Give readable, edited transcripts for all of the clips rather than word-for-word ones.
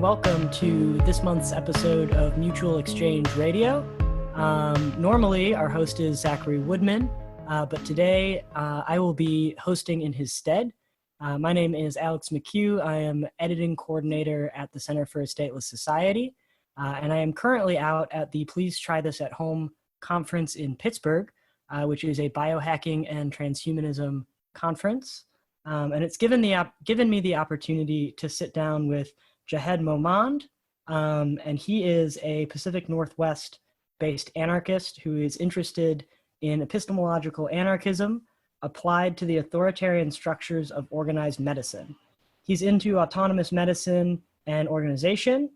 welcome to this month's episode of Mutual Exchange Radio. Normally, our host is Zachary Woodman, but today I will be hosting in his stead. My name is Alex McHugh. I am editing coordinator at the Center for a Stateless Society, and I am currently out at the Please Try This at Home conference in Pittsburgh, which is a biohacking and transhumanism conference. And it's given me the opportunity to sit down with Jahed Momand, and he is a Pacific Northwest-based anarchist who is interested in epistemological anarchism applied to the authoritarian structures of organized medicine. He's into autonomous medicine and organization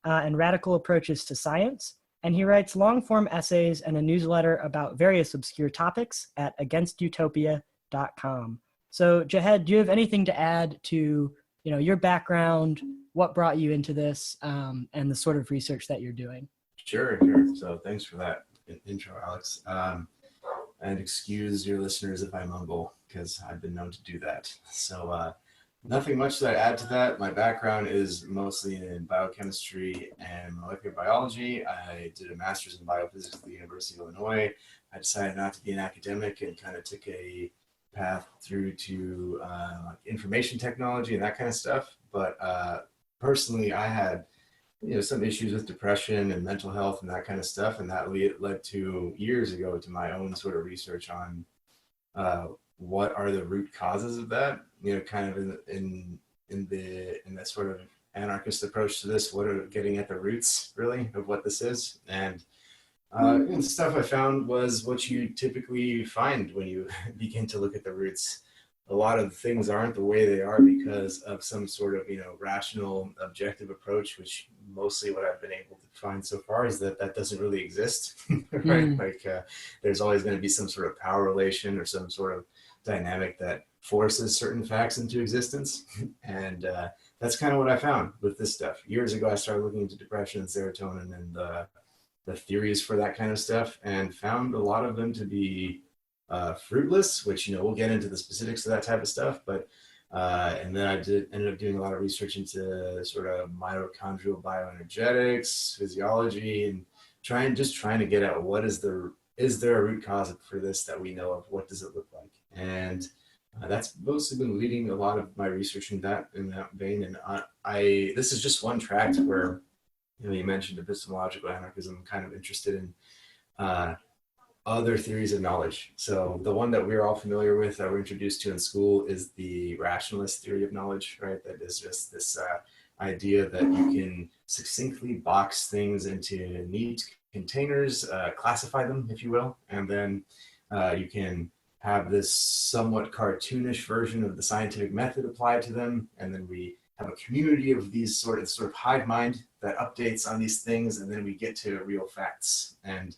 and radical approaches to science, and he writes long-form essays and a newsletter about various obscure topics at againstutopia.com. So, Jahed, do you have anything to add to, your background, what brought you into this, and the sort of research that you're doing? Sure. So thanks for that intro, Alex. And excuse your listeners if I mumble, because I've been known to do that. So nothing much to add to that. My background is mostly in biochemistry and molecular biology. I did a master's in biophysics at the University of Illinois. I decided not to be an academic and kind of took a path through to information technology and that kind of stuff. But personally, I had some issues with depression and mental health and that kind of stuff, and that led to years ago to my own sort of research on what are the root causes of that. Kind of in that sort of anarchist approach to this, what are getting at the roots really of what this is. And stuff I found was what you typically find when you begin to look at the roots. A lot of things aren't the way they are because of some sort of, rational, objective approach, which mostly what I've been able to find so far is that doesn't really exist, right? Like there's always going to be some sort of power relation or some sort of dynamic that forces certain facts into existence. And that's kind of what I found with this stuff. Years ago, I started looking into depression and serotonin and the theories for that kind of stuff, and found a lot of them to be fruitless, which we'll get into the specifics of that type of stuff. But and then I ended up doing a lot of research into sort of mitochondrial bioenergetics, physiology, and trying to get at is there a root cause for this that we know of? What does it look like? And that's mostly been leading a lot of my research in that vein. And this is just one tract where you mentioned epistemological anarchism. I'm kind of interested in other theories of knowledge. So the one that we're all familiar with, that we're introduced to in school, is the rationalist theory of knowledge, right? That is just this idea that you can succinctly box things into neat containers, classify them, if you will, and then you can have this somewhat cartoonish version of the scientific method applied to them, and then we have a community of these sort of hive mind that updates on these things, and then we get to real facts. And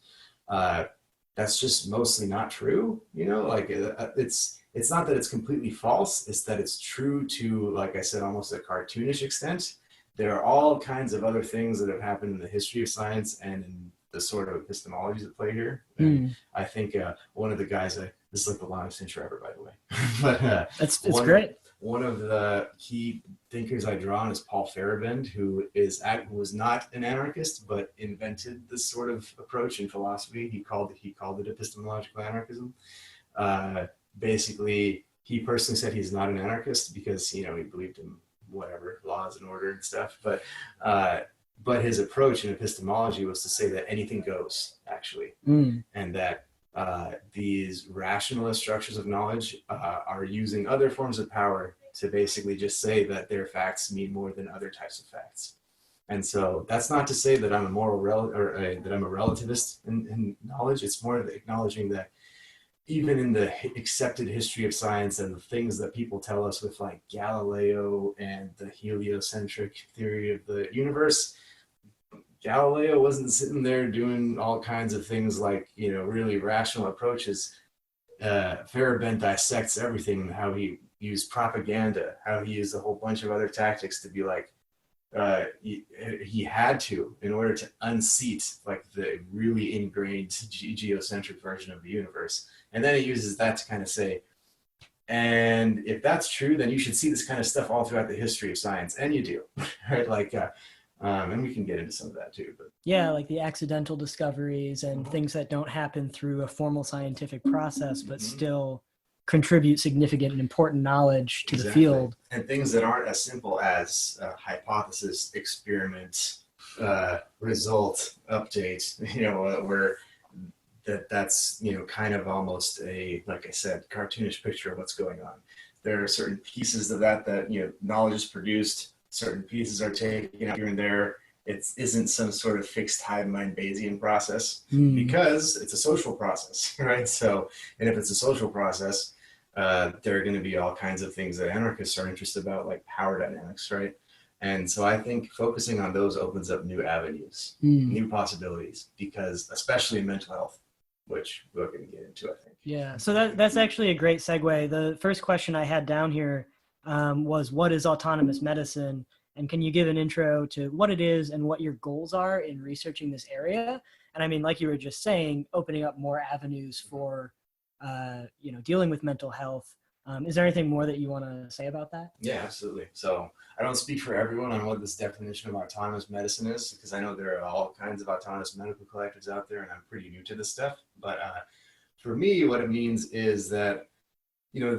that's just mostly not true. It's not that it's completely false, it's that it's true to, like I said, almost a cartoonish extent. There are all kinds of other things that have happened in the history of science and in the sort of epistemologies that play here. And I think one of the guys, this is like the longest intro ever, by the way. But it's great. One of the key thinkers I draw on is Paul Feyerabend, who was not an anarchist, but invented this sort of approach in philosophy. He called it epistemological anarchism. Basically, he personally said he's not an anarchist because he believed in whatever laws and order and stuff. But his approach in epistemology was to say that anything goes, actually, and that these rationalist structures of knowledge are using other forms of power to basically just say that their facts mean more than other types of facts. And so that's not to say that I'm that I'm a relativist in knowledge. It's more of acknowledging that even in the accepted history of science and the things that people tell us with like Galileo and the heliocentric theory of the universe, Galileo wasn't sitting there doing all kinds of things like, really rational approaches. Feyerabend dissects everything, how he used propaganda, how he used a whole bunch of other tactics to be like, he had to, in order to unseat like the really ingrained geocentric version of the universe. And then he uses that to kind of say, and if that's true, then you should see this kind of stuff all throughout the history of science. And you do, right? Like And we can get into some of that too. But yeah, like the accidental discoveries and things that don't happen through a formal scientific process, but still contribute significant and important knowledge to the field. And things that aren't as simple as hypothesis, experiment, result, update, you know, where that's, you know, kind of almost a, like I said, cartoonish picture of what's going on. There are certain pieces of that, you know, knowledge is produced, certain pieces are taken out here and there. It isn't some sort of fixed hive-mind Bayesian process because it's a social process, right? So, and if it's a social process, there are going to be all kinds of things that anarchists are interested about, like power dynamics, right? And so I think focusing on those opens up new avenues, new possibilities, because especially in mental health, which we're going to get into, I think. Yeah, so that's actually a great segue. The first question I had down here was, what is autonomous medicine? And can you give an intro to what it is and what your goals are in researching this area? And I mean, like you were just saying, opening up more avenues for, you know, dealing with mental health. Is there anything more that you want to say about that? Yeah, absolutely. So I don't speak for everyone on what this definition of autonomous medicine is, because I know there are all kinds of autonomous medical collectives out there, and I'm pretty new to this stuff. But for me, what it means is that, you know,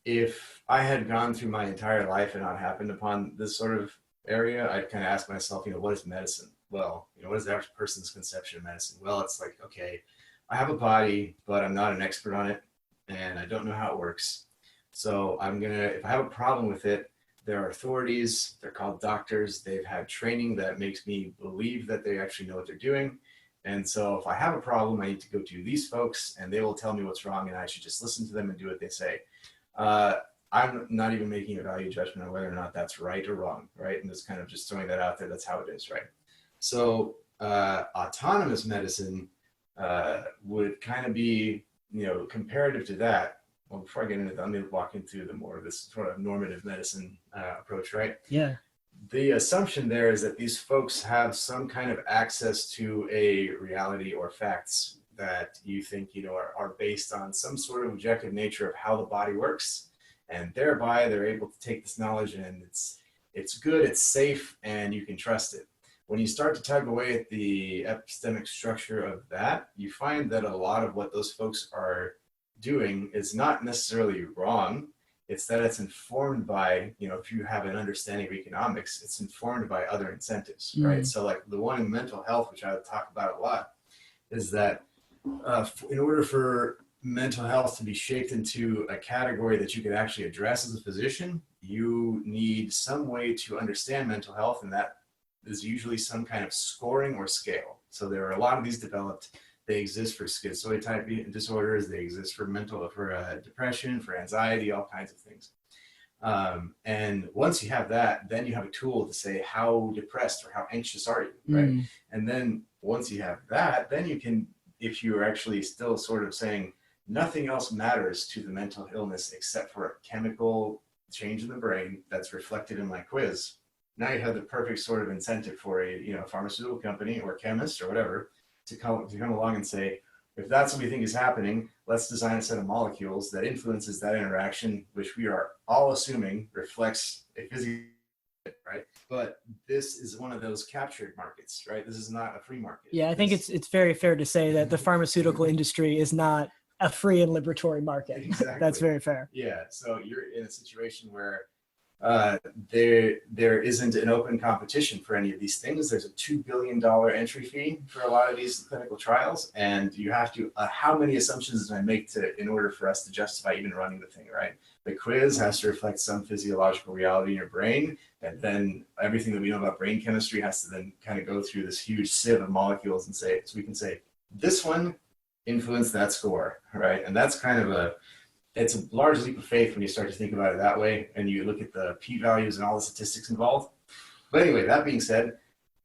if I had gone through my entire life and not happened upon this sort of area, I'd kind of ask myself, you know, what is medicine? Well, you know, what is the average person's conception of medicine? Well, it's like, okay, I have a body, but I'm not an expert on it, and I don't know how it works. So if I have a problem with it, there are authorities, they're called doctors, they've had training that makes me believe that they actually know what they're doing. And so if I have a problem, I need to go to these folks, and they will tell me what's wrong, and I should just listen to them and do what they say. I'm not even making a value judgment on whether or not that's right or wrong, right? And just kind of just throwing that out there, that's how it is, right? So autonomous medicine would kind of be, you know, comparative to that. Well, before I get into that, let me walk into the more of this sort of normative medicine approach, right? Yeah. The assumption there is that these folks have some kind of access to a reality or facts that you think, you know, are based on some sort of objective nature of how the body works, and thereby they're able to take this knowledge and it's good, it's safe, and you can trust it. When you start to tug away at the epistemic structure of that, you find that a lot of what those folks are doing is not necessarily wrong. It's that it's informed by, you know, if you have an understanding of economics, it's informed by other incentives, right? So like the one in mental health, which I would talk about a lot, is that in order for mental health to be shaped into a category that you could actually address as a physician, you need some way to understand mental health, and that is usually some kind of scoring or scale. So there are a lot of these developed. They exist for schizoid type disorders. They exist for depression, for anxiety, all kinds of things. And once you have that, then you have a tool to say, how depressed or how anxious are you, right? And then once you have that, then you can, if you're actually still sort of saying nothing else matters to the mental illness except for a chemical change in the brain that's reflected in my quiz, now you have the perfect sort of incentive for a, you know, pharmaceutical company or chemist or whatever to come along and say, if that's what we think is happening, let's design a set of molecules that influences that interaction, which we are all assuming reflects a physical, right? But this is one of those captured markets, right? This is not a free market. Yeah, I think it's very fair to say that the pharmaceutical industry is not a free and liberatory market. Exactly. That's very fair. Yeah, so you're in a situation where there isn't an open competition for any of these things. There's a $2 billion entry fee for a lot of these clinical trials, and you have to, how many assumptions did I make in order for us to justify even running the thing, right? The quiz has to reflect some physiological reality in your brain, and then everything that we know about brain chemistry has to then kind of go through this huge sieve of molecules and say, so we can say, this one influenced that score, right? And that's kind of it's a large leap of faith when you start to think about it that way, and you look at the p-values and all the statistics involved. But anyway, that being said,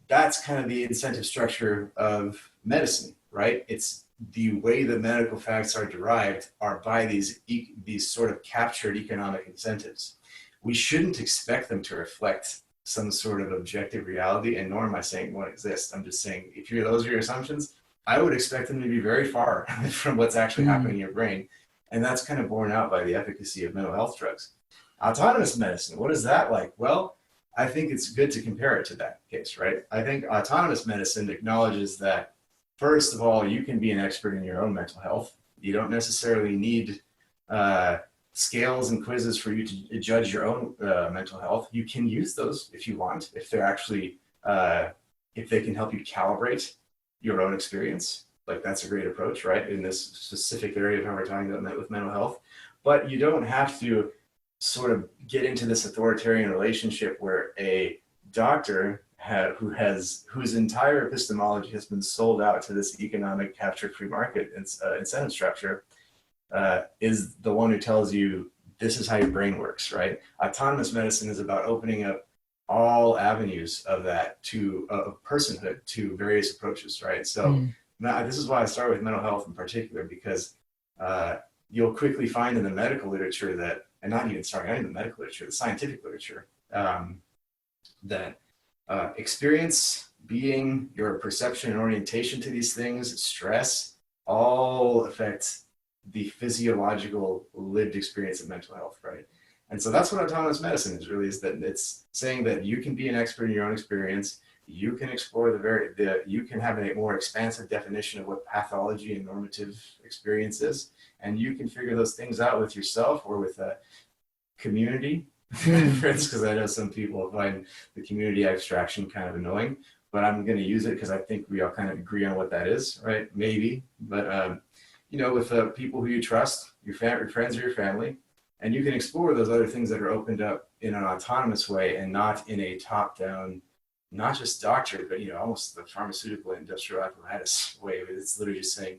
that's kind of the incentive structure of medicine, right? It's the way the medical facts are derived are by these sort of captured economic incentives. We shouldn't expect them to reflect some sort of objective reality, and nor am I saying won't exist. I'm just saying, if those are your assumptions, I would expect them to be very far from what's actually happening in your brain. And that's kind of borne out by the efficacy of mental health drugs. Autonomous medicine, what is that like? Well, I think it's good to compare it to that case, right? I think autonomous medicine acknowledges that, first of all, you can be an expert in your own mental health. You don't necessarily need scales and quizzes for you to judge your own mental health. You can use those if you want, if they're actually, if they can help you calibrate your own experience. Like, that's a great approach, right? In this specific area of how we're talking about with mental health. But you don't have to sort of get into this authoritarian relationship where a doctor whose entire epistemology has been sold out to this economic capture free market incentive structure is the one who tells you this is how your brain works, right? Autonomous medicine is about opening up all avenues of that to personhood to various approaches, right? So this is why I start with mental health in particular, because you'll quickly find in the medical literature that, and not even the medical literature, the scientific literature, that experience, being, your perception and orientation to these things, stress, all affect the physiological lived experience of mental health, right? And so that's what autonomous medicine is really, is that it's saying that you can be an expert in your own experience. You can explore you can have a more expansive definition of what pathology and normative experience is. And you can figure those things out with yourself or with a community, friends, because I know some people find the community abstraction kind of annoying, but I'm going to use it because I think we all kind of agree on what that is, right? Maybe, but with people who you trust, your friends or your family, and you can explore those other things that are opened up in an autonomous way and not in a top-down, not just doctor, but almost the pharmaceutical industrial apparatus way. It's literally just saying,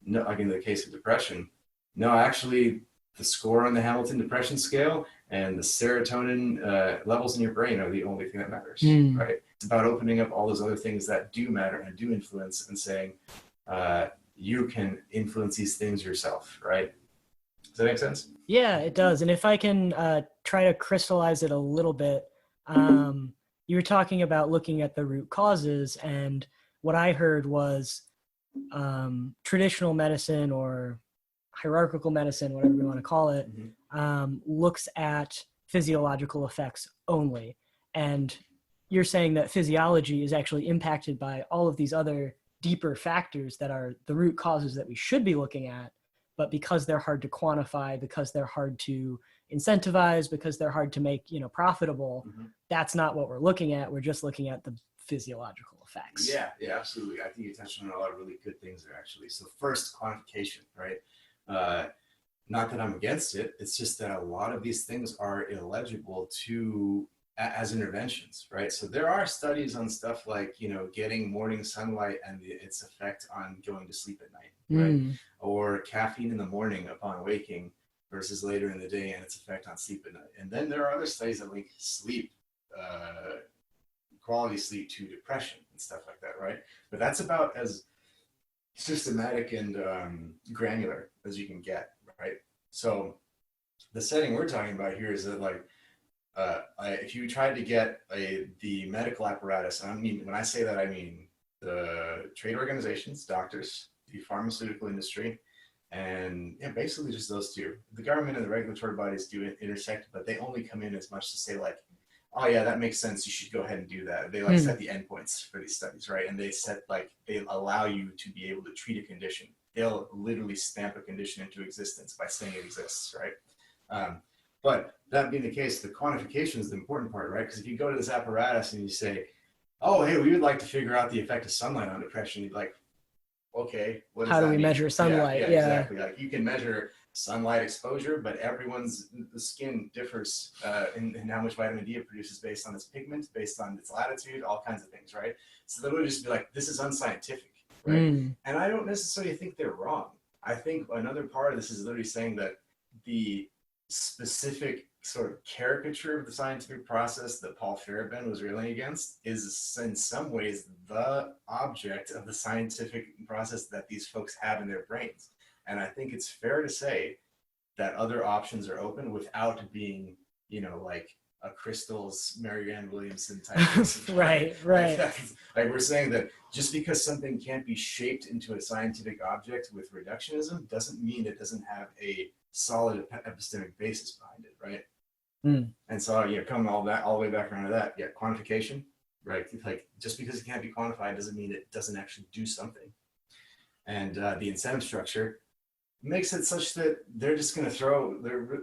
no, like in the case of depression, no, actually the score on the Hamilton Depression Scale and the serotonin levels in your brain are the only thing that matters, right? It's about opening up all those other things that do matter and do influence and saying, you can influence these things yourself, right? Does that make sense? Yeah, it does. And if I can try to crystallize it a little bit, you were talking about looking at the root causes, and what I heard was traditional medicine or hierarchical medicine, whatever we want to call it, looks at physiological effects only. And you're saying that physiology is actually impacted by all of these other deeper factors that are the root causes that we should be looking at, but because they're hard to quantify, because they're hard to incentivize, because they're hard to make profitable, that's not what we're looking at. We're just looking at the physiological effects. Yeah, absolutely. I think you touched on a lot of really good things there, actually. So first, quantification, right? Not that I'm against it. It's just that a lot of these things are illegible as interventions, right? So there are studies on stuff like, getting morning sunlight and its effect on going to sleep at night, right? Or caffeine in the morning upon waking versus later in the day and its effect on sleep at night. And then there are other studies that link sleep, quality sleep, to depression and stuff like that, right? But that's about as systematic and granular as you can get, right? So the setting we're talking about here is that, like, if you tried to get the medical apparatus, and I mean, when I say that, I mean the trade organizations, doctors, the pharmaceutical industry, and basically just those two. The government and the regulatory bodies do intersect, but they only come in as much to say, like, oh yeah, that makes sense, you should go ahead and do that. They set the endpoints for these studies, right? And they allow you to be able to treat a condition. They'll literally stamp a condition into existence by saying it exists, right? But that being the case, the quantification is the important part, right? Because if you go to this apparatus and you say, oh, hey, we would like to figure out the effect of sunlight on depression, you'd be like, okay, what does how do that we mean? measure sunlight? Yeah, exactly. Like, you can measure sunlight exposure, but everyone's skin differs in how much vitamin D it produces based on its pigment, based on its latitude, all kinds of things, right? So they would just be like, this is unscientific, right? And I don't necessarily think they're wrong. I think another part of this is literally saying that the specific sort of caricature of the scientific process that Paul Feyerabend was railing against is in some ways the object of the scientific process that these folks have in their brains. And I think it's fair to say that other options are open without being, like a Crystal's Marianne Williamson type person. Right. Like, we're saying that just because something can't be shaped into a scientific object with reductionism doesn't mean it doesn't have a solid epistemic basis behind it, right? And so, coming all the way back around to that, quantification, right? Like, just because it can't be quantified doesn't mean it doesn't actually do something. And the incentive structure makes it such that they're just going to throw,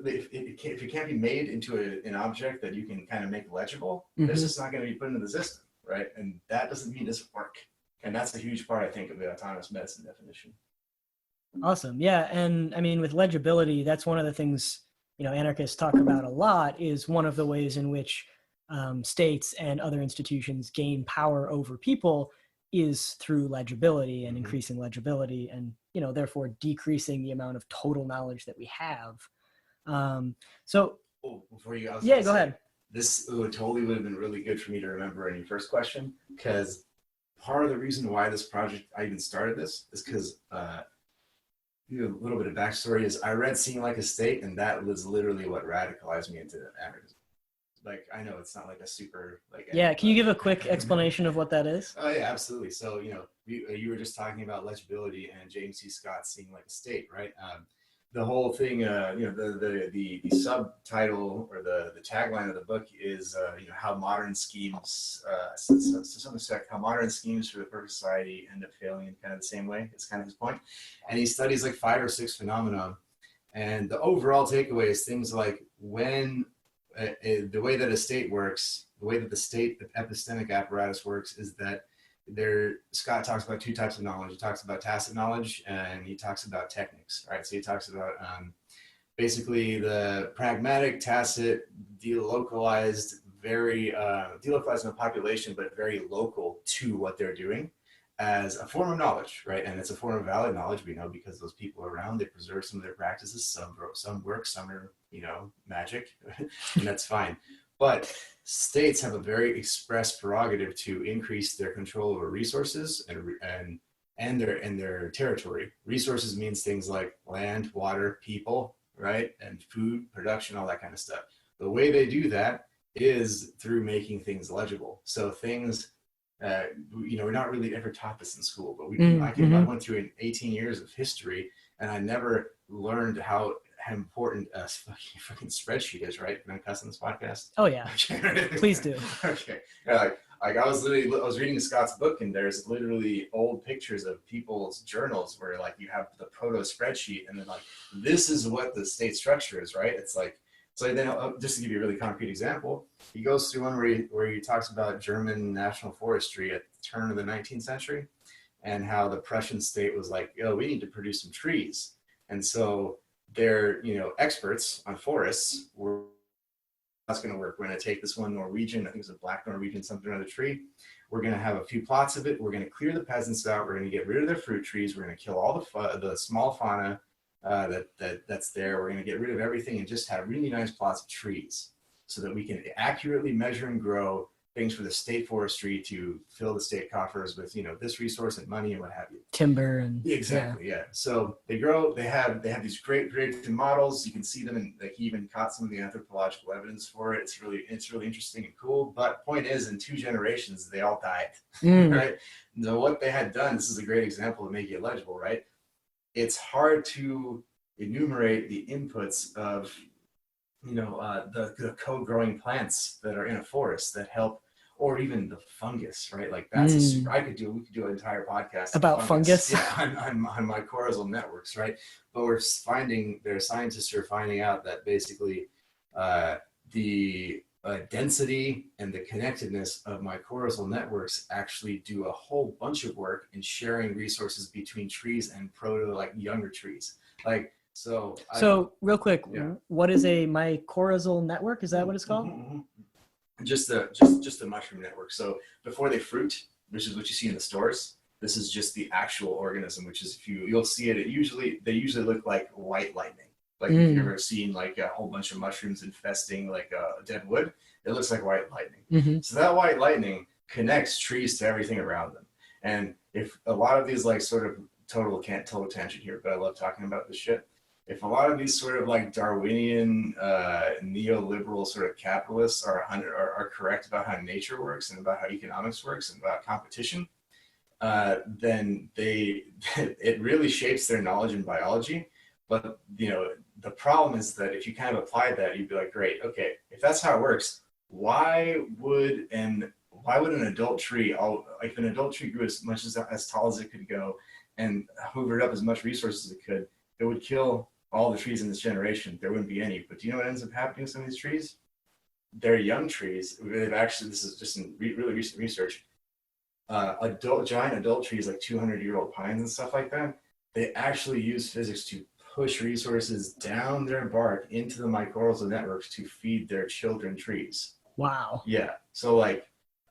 if it can't be made into an object that you can kind of make legible, it's just not going to be put into the system, right? And that doesn't mean it doesn't work. And that's a huge part, I think, of the autonomous medicine definition. Awesome. Yeah. And I mean, with legibility, that's one of the things, anarchists talk about a lot, is one of the ways in which states and other institutions gain power over people is through legibility and increasing legibility and, therefore decreasing the amount of total knowledge that we have. Before you, go ahead. This totally would have been really good for me to remember in your first question, because part of the reason why this project, I even started this, is because a little bit of backstory is I read Seeing Like a State, and that was literally what radicalized me into anarchism. Like, I know it's not like a super can you give a quick explanation of what that is? Oh yeah, absolutely. So you were just talking about legibility and James C. Scott Seeing Like a State, right? The whole thing, the subtitle or the tagline of the book is how modern schemes, to some extent, how modern schemes for the perfect society end up failing in kind of the same way. It's kind of his point. And he studies like 5 or 6 phenomena, and the overall takeaway is things like when the way that a state works, the way that the state epistemic apparatus works, is that Scott talks about 2 types of knowledge. He talks about tacit knowledge, and he talks about techniques, right? So he talks about basically the pragmatic, tacit, delocalized in the population, but very local to what they're doing as a form of knowledge, right? And it's a form of valid knowledge, we know, because those people around, they preserve some of their practices. Some work, some are, magic, and that's fine. But states have a very express prerogative to increase their control over resources and their territory. Resources means things like land, water, people, right? And food, production, all that kind of stuff. The way they do that is through making things legible. So things, we're not really ever taught this in school, but I went through 18 years of history, and I never learned how important a fucking spreadsheet is, right? Can I cuss on this podcast? Oh yeah, please do. Okay. I was reading Scott's book, and there's literally old pictures of people's journals where like you have the proto spreadsheet, and then like this is what the state structure is, right? It's like, so then just to give you a really concrete example, he goes through one where he talks about German national forestry at the turn of the 19th century, and how the Prussian state was like, we need to produce some trees, and so they're experts on forests were, that's going to work. We're going to take this one Norwegian, I think it's a black Norwegian, something or other tree. We're going to have a few plots of it. We're going to clear the peasants out. We're going to get rid of their fruit trees. We're going to kill all the small fauna that's there. We're going to get rid of everything and just have really nice plots of trees so that we can accurately measure and grow things for the state forestry to fill the state coffers with, this resource and money and what have you. Timber and exactly, yeah. So they grow. They have these great models. You can see them, and he even caught some of the anthropological evidence for it. It's really interesting and cool. But point is, in 2 generations, they all died, right? So what they had done. This is a great example of making it legible, right? It's hard to enumerate the inputs of the co-growing plants that are in a forest that help, or even the fungus, right? Like that's we could do an entire podcast about fungus. Yeah, on mycorrhizal networks, right? But scientists are finding out that basically the density and the connectedness of mycorrhizal networks actually do a whole bunch of work in sharing resources between trees and younger trees. So real quick, what is a mycorrhizal network? Is that what it's called? Just a mushroom network. So before they fruit, which is what you see in the stores, this is just the actual organism, which is you'll see it. They usually look like white lightning. Like if you've ever seen like a whole bunch of mushrooms infesting like a dead wood, it looks like white lightning. So that white lightning connects trees to everything around them. And if a lot of these total tangent here, but I love talking about this shit. If a lot of these sort of like Darwinian neoliberal sort of capitalists are correct about how nature works and about how economics works and about competition, then it really shapes their knowledge in biology. But, the problem is that if you kind of applied that, you'd be like, great, okay, if that's how it works, why would an adult tree, if an adult tree grew as tall as it could go and hoovered up as much resources as it could, it would kill all the trees in this generation. There wouldn't be any. But do you know what ends up happening with some of these trees? They're young trees. This is just in really recent research. Giant adult trees like 200-year-old pines and stuff like that, they actually use physics to push resources down their bark into the mycorrhizal networks to feed their children trees. Wow. Yeah. So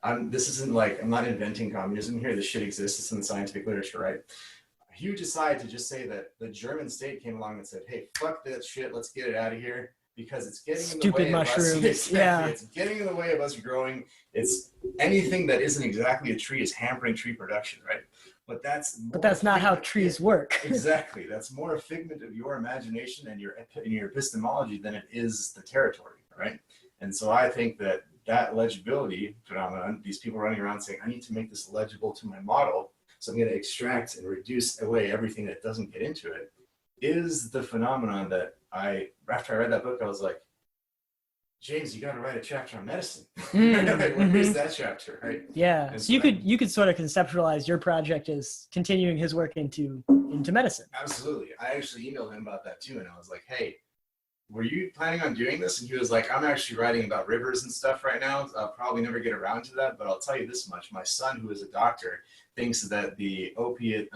I'm not inventing communism here. This shit exists. It's in the scientific literature, right? A huge aside to just say that the German state came along and said, hey, fuck that shit. Let's get it out of here because it's getting in the way mushrooms. of us. Yeah. It's getting in the way of us growing. It's anything that isn't exactly a tree is hampering tree production, right? But that's not how trees work. Exactly. That's more a figment of your imagination and your epistemology than it is the territory, right? And so I think that legibility phenomenon, these people running around saying, I need to make this legible to my model, so I'm going to extract and reduce away everything that doesn't get into it, is the phenomenon that after I read that book, I was like, James, you got to write a chapter on medicine. Where's that chapter, right? Yeah. So you could sort of conceptualize your project as continuing his work into medicine. Absolutely. I actually emailed him about that too, and I was like, hey, were you planning on doing this? And he was like, I'm actually writing about rivers and stuff right now. I'll probably never get around to that, but I'll tell you this much. My son, who is a doctor, thinks that the opiate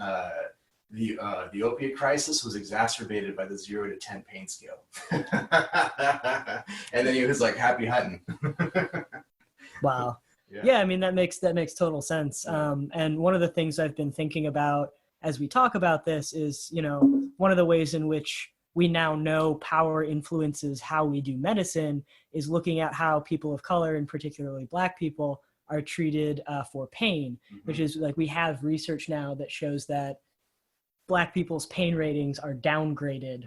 crisis was exacerbated by the 0 to 10 pain scale. And then he was like, happy hunting. Wow. Yeah, I mean, that makes total sense. And one of the things I've been thinking about as we talk about this is, one of the ways in which we now know power influences how we do medicine is looking at how people of color, and particularly Black people, are treated for pain, which is like, we have research now that shows that Black people's pain ratings are downgraded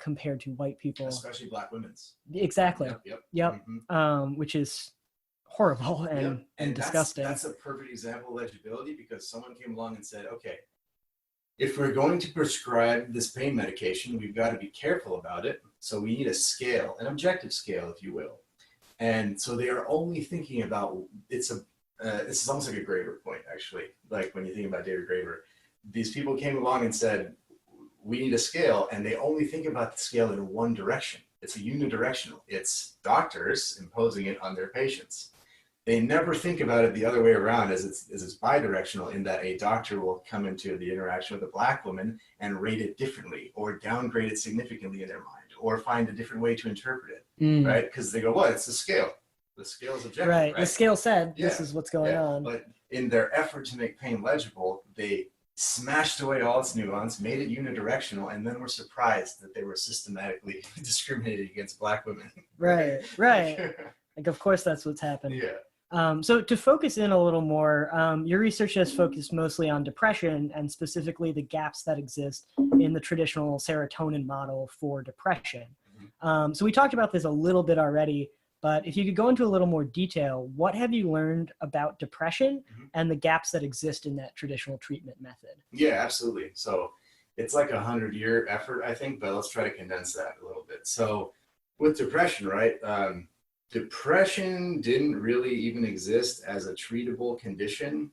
compared to white people. Especially Black women's. Exactly. Yep. Which is horrible and disgusting. That's a perfect example of legibility, because someone came along and said, okay, if we're going to prescribe this pain medication, we've got to be careful about it. So we need a scale, an objective scale, if you will. And so they are only thinking about, this is almost like a Graeber point, actually. Like when you think about David Graeber, these people came along and said, we need a scale, and they only think about the scale in one direction. It's a unidirectional. It's doctors imposing it on their patients. They never think about it the other way around, as it's bidirectional, in that a doctor will come into the interaction with a Black woman and rate it differently, or downgrade it significantly in their mind, or find a different way to interpret it, right? Because they go, well, it's the scale. The scale is objective, right? The scale said, this is what's going on. But in their effort to make pain legible, they smashed away all its nuance, made it unidirectional, and then were surprised that they were systematically discriminated against Black women. Right. Like, of course, that's what's happened. Yeah. So to focus in a little more, your research has focused mostly on depression, and specifically the gaps that exist in the traditional serotonin model for depression. So we talked about this a little bit already, but if you could go into a little more detail, what have you learned about depression and the gaps that exist in that traditional treatment method? Yeah, absolutely. So it's like a 100-year effort, I think, but let's try to condense that a little bit. So with depression, right? Depression didn't really even exist as a treatable condition,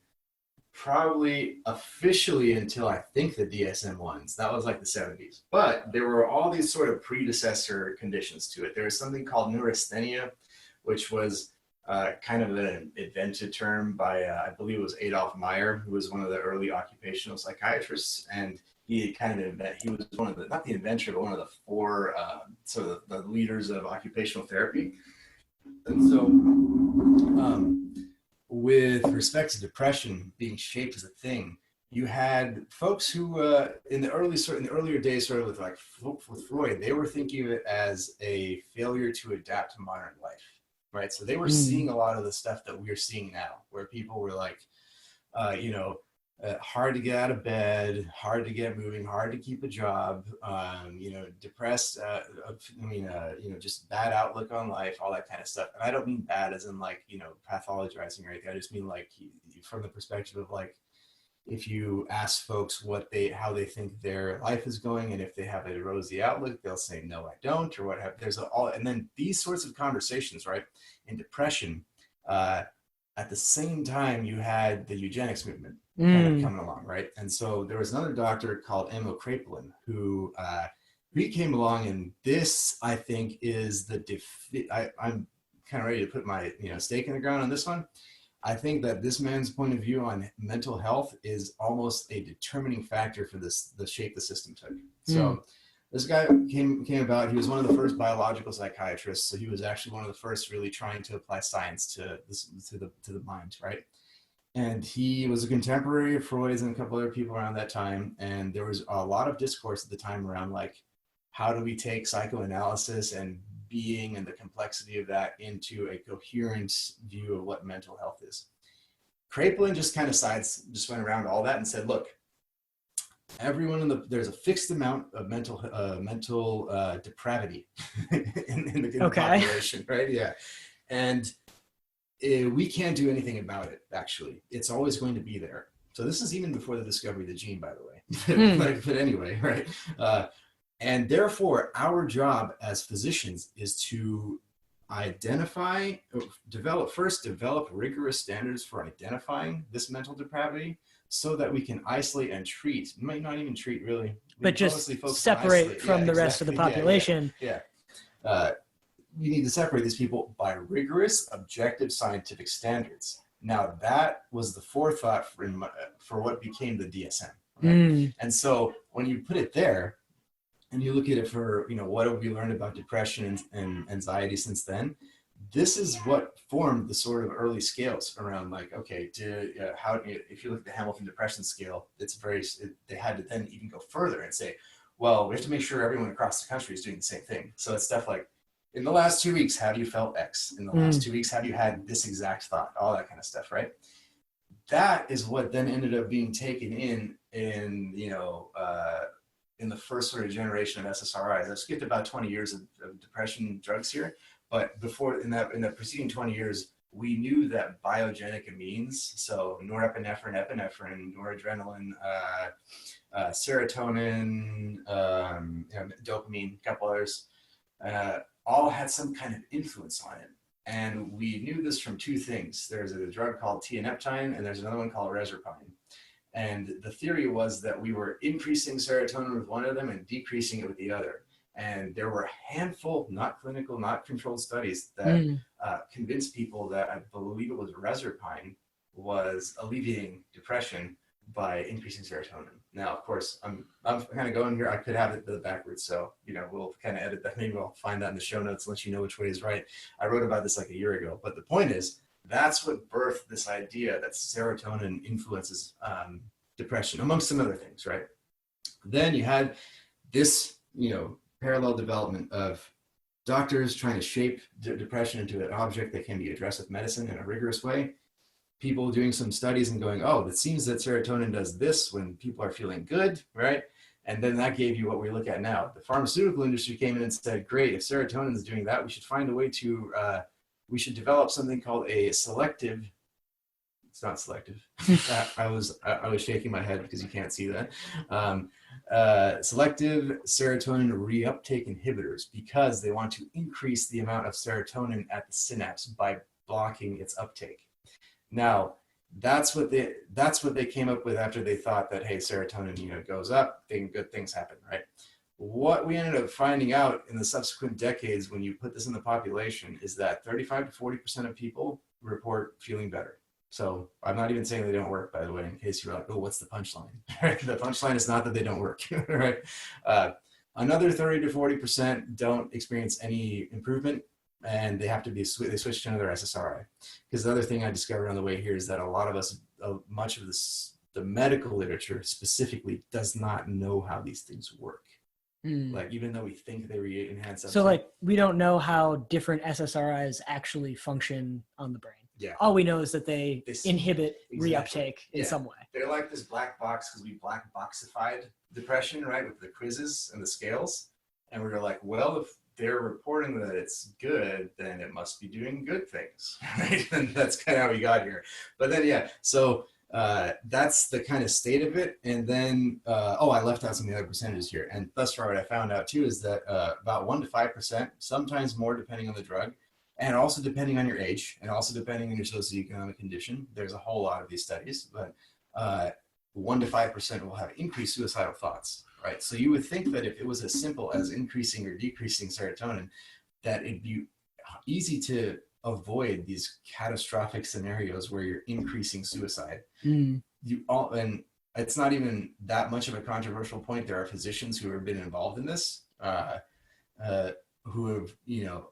probably officially until I think the DSM-1s. That was like the 70s. But there were all these sort of predecessor conditions to it. There was something called Neurasthenia, which was kind of an invented term by, I believe it was Adolf Meyer, who was one of the early occupational psychiatrists. And he was one of the, not the inventor, but one of the four sort of the leaders of occupational therapy. And so with respect to depression being shaped as a thing, you had folks who in the earlier days, sort of with Freud, they were thinking of it as a failure to adapt to modern life, right? So they were seeing a lot of the stuff that we're seeing now, where people were like, hard to get out of bed, hard to get moving, hard to keep a job, depressed, just bad outlook on life, all that kind of stuff. And I don't mean bad as in like, pathologizing or anything. I just mean like from the perspective of like, if you ask folks how they think their life is going, and if they have a rosy outlook, they'll say, no, I don't, or what have, and then these sorts of conversations, right? In depression, at the same time, you had the eugenics movement kind of coming along, right? And so there was another doctor called Emil Kraepelin who he came along, and this, I think, is the I'm kind of ready to put my stake in the ground on this one. I think that this man's point of view on mental health is almost a determining factor for the shape the system took. So this guy came about. He was one of the first biological psychiatrists, so he was actually one of the first really trying to apply science to the mind, right? And he was a contemporary of Freud's and a couple other people around that time. And there was a lot of discourse at the time around, like, how do we take psychoanalysis and being and the complexity of that into a coherent view of what mental health is. Kraepelin just kind of went around all that and said, look, there's a fixed amount of mental depravity in the population, right? Yeah. And we can't do anything about it, actually. It's always going to be there. So this is even before the discovery of the gene, by the way. But anyway, right? And therefore, our job as physicians is to develop rigorous standards for identifying this mental depravity so that we can isolate and treat. We might not even treat, really. But just separate from the rest of the population. Yeah. We need to separate these people by rigorous, objective scientific standards. Now, that was the forethought for what became the DSM. Right? And so when you put it there, and you look at it for, what have we learned about depression and anxiety since then? This is what formed the sort of early scales around, like, okay, if you look at the Hamilton Depression Scale, they had to then even go further and say, well, we have to make sure everyone across the country is doing the same thing. So it's stuff like, in the last 2 weeks, have you felt X? In the last 2 weeks, have you had this exact thought? All that kind of stuff, right? That is what then ended up being taken in the first sort of generation of SSRIs. I've skipped about 20 years of depression drugs here, but before, in the preceding 20 years, we knew that biogenic amines, so norepinephrine, epinephrine, noradrenaline, serotonin, dopamine, a couple others, all had some kind of influence on it. And we knew this from two things. There's a drug called tianeptine, and there's another one called reserpine. And the theory was that we were increasing serotonin with one of them and decreasing it with the other. And there were a handful, not clinical, not controlled studies that convinced people that, I believe it was reserpine, was alleviating depression by increasing serotonin. Now, of course, I'm kind of going here. I could have it backwards, so we'll kind of edit that. Maybe I'll find that in the show notes and let you know which way is right. I wrote about this like a year ago, but the point is, that's what birthed this idea that serotonin influences depression, amongst some other things, right? Then you had this, parallel development of doctors trying to shape depression into an object that can be addressed with medicine in a rigorous way. People doing some studies and going, oh, it seems that serotonin does this when people are feeling good, right? And then that gave you what we look at now. The pharmaceutical industry came in and said, great, if serotonin is doing that, we should find a way to we should develop something called a selective. It's not selective. I was shaking my head because you can't see that. Selective serotonin reuptake inhibitors, because they want to increase the amount of serotonin at the synapse by blocking its uptake. Now, that's what they came up with after they thought that, hey, serotonin goes up, good things happen, right? What we ended up finding out in the subsequent decades when you put this in the population is that 35 to 40% of people report feeling better. So I'm not even saying they don't work, by the way, in case you're like, oh, what's the punchline? The punchline is not that they don't work, right? Another 30 to 40% don't experience any improvement, and they have to they switch to another SSRI. Because the other thing I discovered on the way here is that a lot of us, much of the medical literature specifically, does not know how these things work. Like, even though we think they enhance. So like, we don't know how different SSRIs actually function on the brain. Yeah. All we know is that they inhibit reuptake in some way. They're like this black box because we black boxified depression, right? With the quizzes and the scales. And we were like, well, if they're reporting that it's good, then it must be doing good things, right? And that's kind of how we got here. But then, so that's the kind of state of it. And then, I left out some of the other percentages here. And thus far, what I found out too is that about 1 to 5%, sometimes more depending on the drug, and also depending on your age, and also depending on your socioeconomic condition. There's a whole lot of these studies, but 1 to 5% will have increased suicidal thoughts, right? So you would think that if it was as simple as increasing or decreasing serotonin, that it'd be easy to avoid these catastrophic scenarios where you're increasing suicide. And it's not even that much of a controversial point. There are physicians who have been involved in this, who have,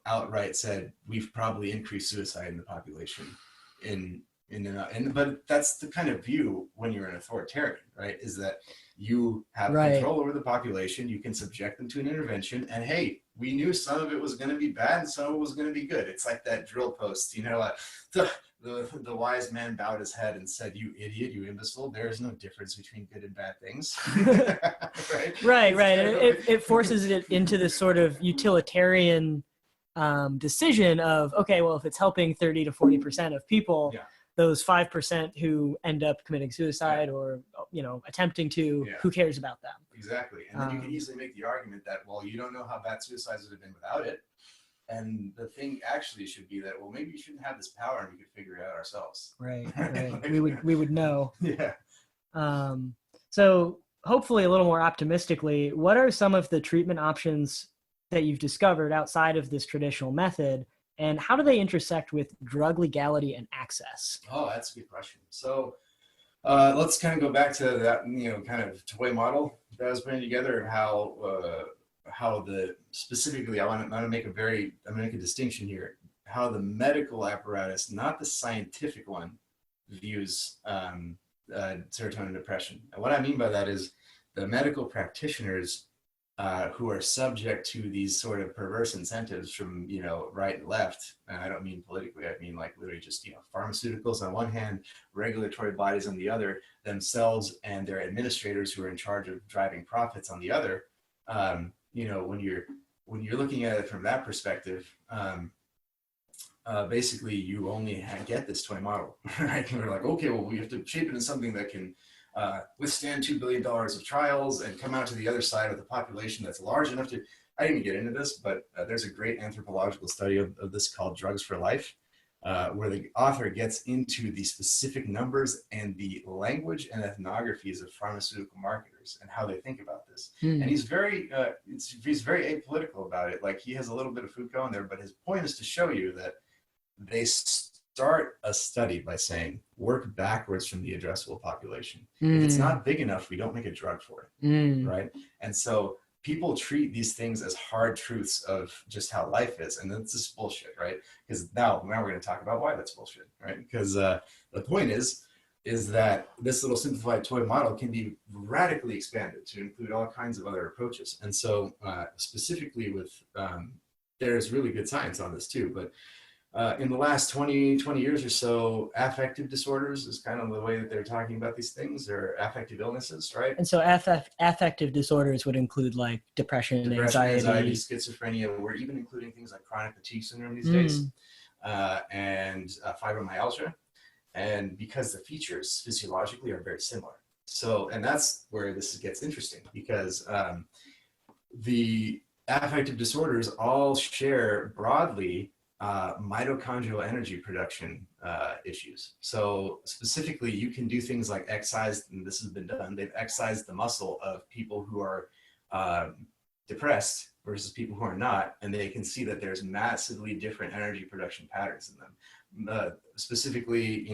outright said we've probably increased suicide in the population. But that's the kind of view when you're an authoritarian, right? Is that you have control over the population, you can subject them to an intervention, and hey, we knew some of it was going to be bad and some of it was going to be good. It's like that drill post, the wise man bowed his head and said, "You idiot, you imbecile, there is no difference between good and bad things." Right. It forces it into this sort of utilitarian decision of, okay, well, if it's helping 30 to 40% of people, those 5% who end up committing suicide or attempting to, who cares about them? Exactly. And then you can easily make the argument that, well, you don't know how bad suicides would have been without it. And the thing actually should be that, well, maybe you shouldn't have this power and we could figure it out ourselves. Right. we would know. Yeah. So hopefully a little more optimistically, what are some of the treatment options that you've discovered outside of this traditional method, and how do they intersect with drug legality and access? Oh, that's a good question. So let's kind of go back to that, kind of toy model that I was putting together, and how specifically, I'm going to make a distinction here, how the medical apparatus, not the scientific one, views serotonin depression. And what I mean by that is the medical practitioners who are subject to these sort of perverse incentives from, right and left. And I don't mean politically, I mean like literally just, pharmaceuticals on one hand, regulatory bodies on the other, themselves and their administrators who are in charge of driving profits on the other. When you're looking at it from that perspective, basically you only get this toy model, right? And we're like, okay, well, we have to shape it in something that can withstand $2 billion of trials and come out to the other side with a population that's large enough to, I didn't get into this, but there's a great anthropological study of this called Drugs for Life, where the author gets into the specific numbers and the language and ethnographies of pharmaceutical marketers and how they think about this. And he's very apolitical about it. Like, he has a little bit of Foucault in there, but his point is to show you that they start a study by saying, work backwards from the addressable population. If it's not big enough, we don't make a drug for it, right? And so people treat these things as hard truths of just how life is, and that's just bullshit, right? Because now we're going to talk about why that's bullshit, right? Because the point is that this little simplified toy model can be radically expanded to include all kinds of other approaches. And so specifically with, there's really good science on this too, but in the last 20 years or so, affective disorders is kind of the way that they're talking about these things, or affective illnesses, right? And so affective disorders would include like depression, anxiety, schizophrenia. We're even including things like chronic fatigue syndrome these days, and fibromyalgia. And because the features physiologically are very similar. So, and that's where this gets interesting, because the affective disorders all share broadly mitochondrial energy production issues. So specifically, you can do things like excise, and this has been done. They've excised the muscle of people who are depressed versus people who are not, and they can see that there's massively different energy production patterns in them. Specifically,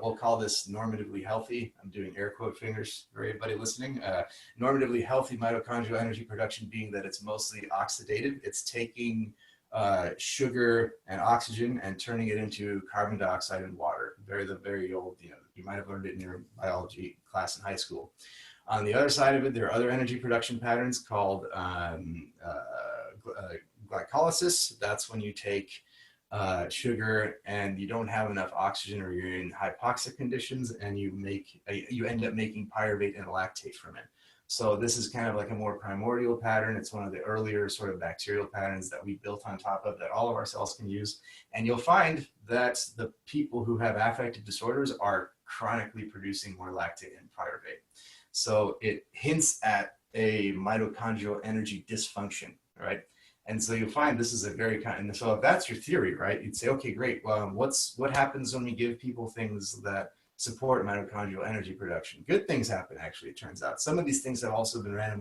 we'll call this normatively healthy. I'm doing air quote fingers for everybody listening. Normatively healthy mitochondrial energy production being that it's mostly oxidative. It's taking sugar and oxygen and turning it into carbon dioxide and water. Very old, you might have learned it in your biology class in high school. On the other side of it, there are other energy production patterns called glycolysis. That's when you take sugar and you don't have enough oxygen, or you're in hypoxic conditions, and you end up making pyruvate and lactate from it. So this is kind of like a more primordial pattern. It's one of the earlier sort of bacterial patterns that we built on top of that all of our cells can use. And you'll find that the people who have affective disorders are chronically producing more lactate and pyruvate. So it hints at a mitochondrial energy dysfunction, right? And so you'll find this is a very kind, and so if that's your theory, right, you'd say, okay, great. Well, what happens when we give people things that support mitochondrial energy production? Good things happen, actually, it turns out. Some of these things have also been worked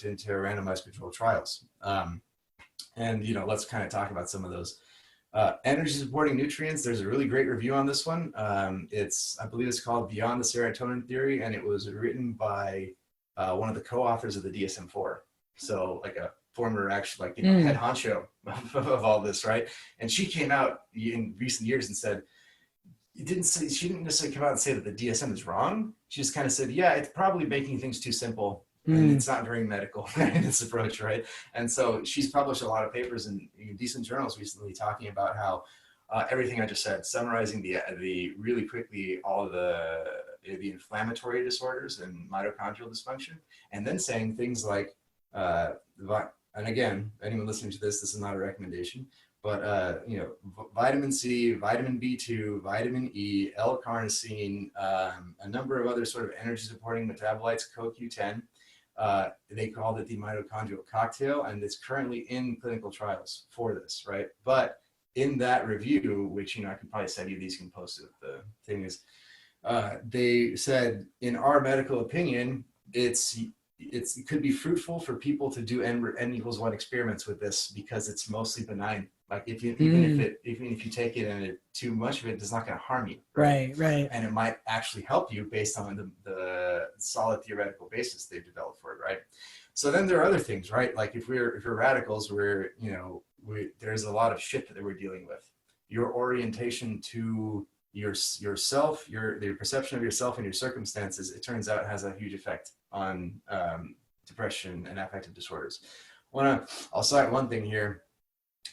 into randomized controlled trials. And, you know, let's kind of talk about some of those. Energy supporting nutrients, there's a really great review on this one. I believe it's called Beyond the Serotonin Theory, and it was written by one of the co-authors of the DSM-4. So like a former, actually, like, you know, head honcho of all this, right? And she came out in recent years and said, she didn't necessarily come out and say that the DSM is wrong. She just kind of said, yeah, it's probably making things too simple. And it's not very medical in its approach, right? And so she's published a lot of papers in decent journals recently talking about how everything I just said, summarizing the really quickly all of the inflammatory disorders and mitochondrial dysfunction, and then saying things like, and again, anyone listening to this is not a recommendation, but you know, vitamin C, vitamin B2, vitamin E, L-carnosine, a number of other sort of energy supporting metabolites, CoQ10. They called it the Mitochondrial Cocktail, and it's currently in clinical trials for this, right? But in that review, which, you know, I can probably send you these, you can post it. The thing is, they said, in our medical opinion, it could be fruitful for people to do N=1 experiments with this because it's mostly benign. Like even if you take it and too much of it, it's not going to harm you. Right. And it might actually help you based on the solid theoretical basis they've developed for it, right? So then there are other things, right? Like if we're radicals, there's a lot of shit that we're dealing with. Your orientation to yourself, your perception of yourself and your circumstances, it turns out has a huge effect on depression and affective disorders. I'll cite one thing here.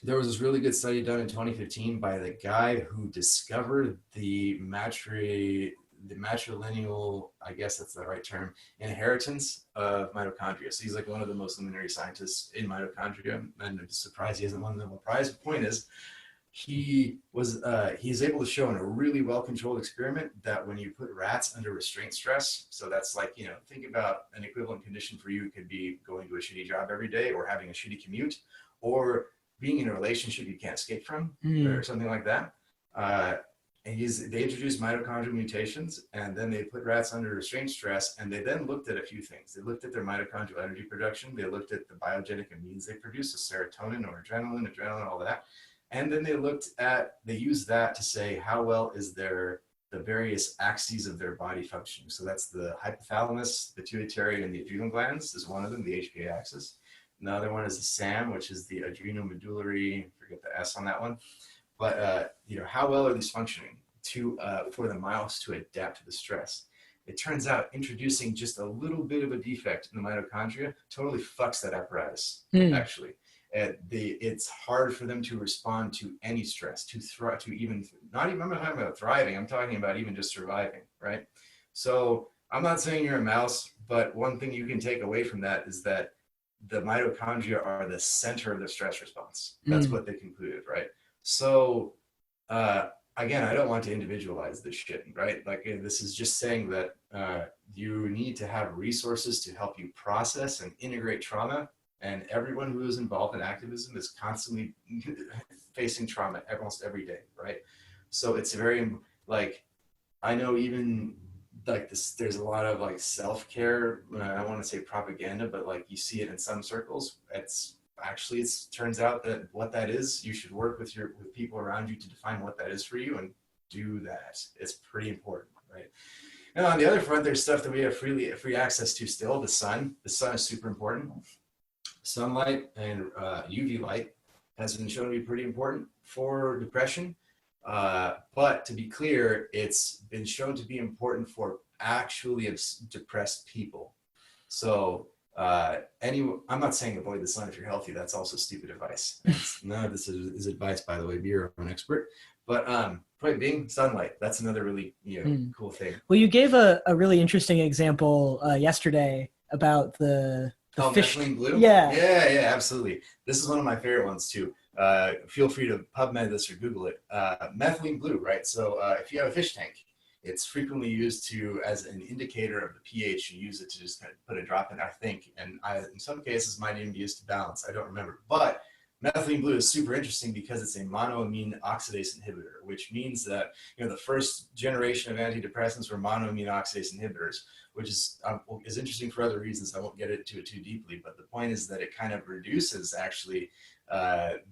There was this really good study done in 2015 by the guy who discovered the matrilineal, I guess that's the right term, inheritance of mitochondria. So he's like one of the most luminary scientists in mitochondria, and I'm surprised he hasn't won the Nobel Prize. The point is, he's able to show in a really well-controlled experiment that when you put rats under restraint stress, so that's like, you know, think about an equivalent condition for you. It could be going to a shitty job every day, or having a shitty commute, or being in a relationship you can't escape from, or something like that. And they introduced mitochondrial mutations, and then they put rats under restraint stress, and they then looked at a few things. They looked at their mitochondrial energy production. They looked at the biogenic amines they produce, the serotonin or adrenaline, all that. And then they used that to say how well is the various axes of their body functioning. So that's the hypothalamus, pituitary, and the adrenal glands is one of them, the HPA axis. Another one is the SAM, which is the adrenomedullary, forget the S on that one. But you know, how well are these functioning for the mouse to adapt to the stress? It turns out introducing just a little bit of a defect in the mitochondria totally fucks that apparatus, actually. It's hard for them to respond to any stress, to even, not even, I'm not talking about thriving, I'm talking about even just surviving, right? So I'm not saying you're a mouse, but one thing you can take away from that is that the mitochondria are the center of the stress response. That's what they concluded, right? So again, I don't want to individualize this shit, right? Like, this is just saying that you need to have resources to help you process and integrate trauma. And everyone who is involved in activism is constantly facing trauma almost every day, right? So it's very, like, I know even like this, there's a lot of like self-care, I don't want to say propaganda, but like you see it in some circles. It turns out that what that is, you should work with people around you to define what that is for you and do that. It's pretty important, right? Now on the other front, there's stuff that we have free access to still. The sun is super important. Sunlight and UV light has been shown to be pretty important for depression. But to be clear, it's been shown to be important for actually depressed people. So I'm not saying avoid the sun if you're healthy. That's also stupid advice. None of this is advice, by the way. Be your own expert. But point being, sunlight. That's another really cool thing. Well, you gave a really interesting example yesterday about the fish. Methylene Blue? Yeah, absolutely. This is one of my favorite ones too. Feel free to PubMed this or Google it. Methylene Blue, right? So if you have a fish tank, it's frequently used as an indicator of the pH. You use it to just kind of put a drop in, I think. And in some cases, might even be used to balance. I don't remember. But methylene blue is super interesting because it's a monoamine oxidase inhibitor, which means that the first generation of antidepressants were monoamine oxidase inhibitors, which is interesting for other reasons. I won't get into it too deeply, but the point is that it kind of reduces actually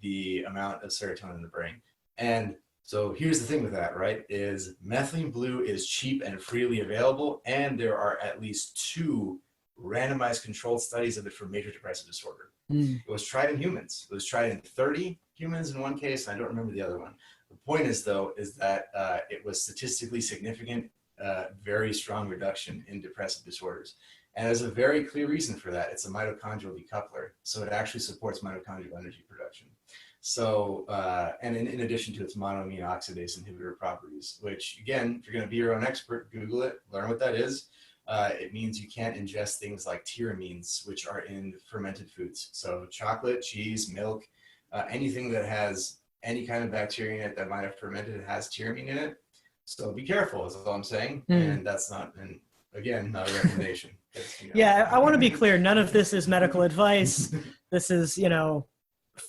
the amount of serotonin in the brain. And so here's the thing with that, right, is methylene blue is cheap and freely available, and there are at least 2 randomized controlled studies of it for major depressive disorder. It was tried in humans. It was tried in 30 humans in one case, and I don't remember the other one. The point is, though, is that it was statistically significant, very strong reduction in depressive disorders. And there's a very clear reason for that. It's a mitochondrial decoupler, so it actually supports mitochondrial energy production. So, and in addition to its monoamine oxidase inhibitor properties, which, again, if you're going to be your own expert, Google it, learn what that is. It means you can't ingest things like tyramines, which are in fermented foods. So chocolate, cheese, milk, anything that has any kind of bacteria in it that might have fermented has tyramine in it. So be careful is all I'm saying. And that's not, and again, not a recommendation. Yeah, I want to be clear. None of this is medical advice. This is,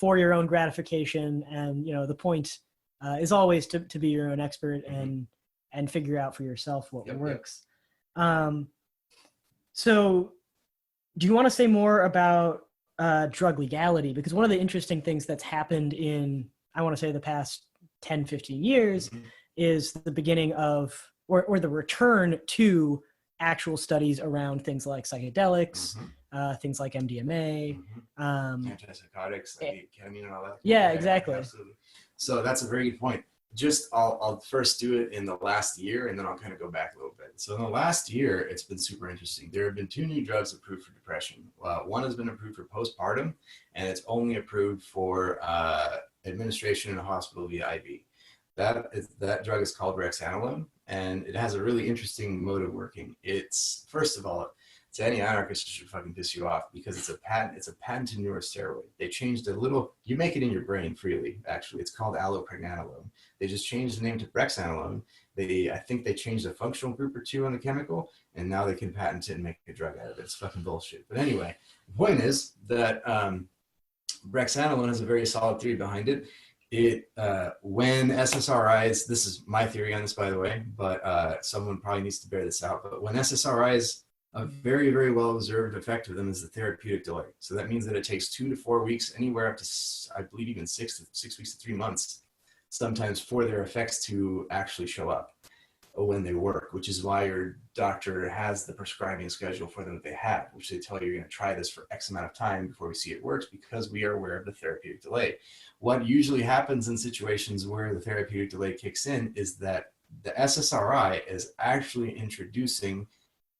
for your own gratification. And, the point is always to be your own expert and figure out for yourself what works. So do you want to say more about drug legality? Because one of the interesting things that's happened in, I want to say, the past 10, 15 years is the beginning of, or the return to actual studies around things like psychedelics, things like MDMA. Antipsychotics, like ketamine and all that. Yeah, exactly. Absolutely. So that's a very good point. Just I'll first do it in the last year, and then I'll kind of go back a little bit. So in the last year, it's been super interesting. There have been 2 new drugs approved for depression. One has been approved for postpartum, and it's only approved for administration in a hospital via IV. That drug is called Rationalist, and it has a really interesting mode of working. It's, first of all, to any anarchist, it should fucking piss you off because it's a patented neurosteroid. They changed a little, you make it in your brain freely, actually. It's called allopregnanolone. They just changed the name to brexanolone. I think they changed a functional group or 2 on the chemical, and now they can patent it and make a drug out of it. It's fucking bullshit. But anyway, the point is that brexanolone has a very solid theory behind it. When SSRIs, this is my theory on this, by the way, but someone probably needs to bear this out. But when SSRIs, a very, very well observed effect of them is the therapeutic delay. So that means that it takes 2 to 4 weeks, anywhere up to, I believe, even 6 weeks to 3 months, sometimes, for their effects to actually show up when they work, which is why your doctor has the prescribing schedule for them that they have, which they tell you you're going to try this for X amount of time before we see it works, because we are aware of the therapeutic delay. What usually happens in situations where the therapeutic delay kicks in is that the SSRI is actually introducing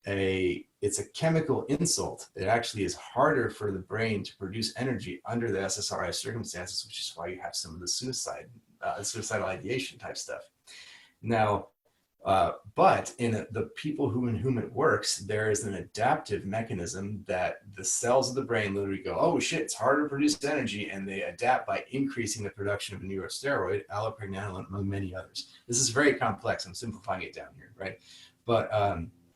it's a chemical insult. It actually is harder for the brain to produce energy under the SSRI circumstances, which is why you have some of the suicidal ideation type stuff. Now, but in the people in whom it works, there is an adaptive mechanism that the cells of the brain literally go, oh shit, it's harder to produce energy, and they adapt by increasing the production of a neurosteroid, allopregnanolone, among many others. This is very complex. I'm simplifying it down here, right? But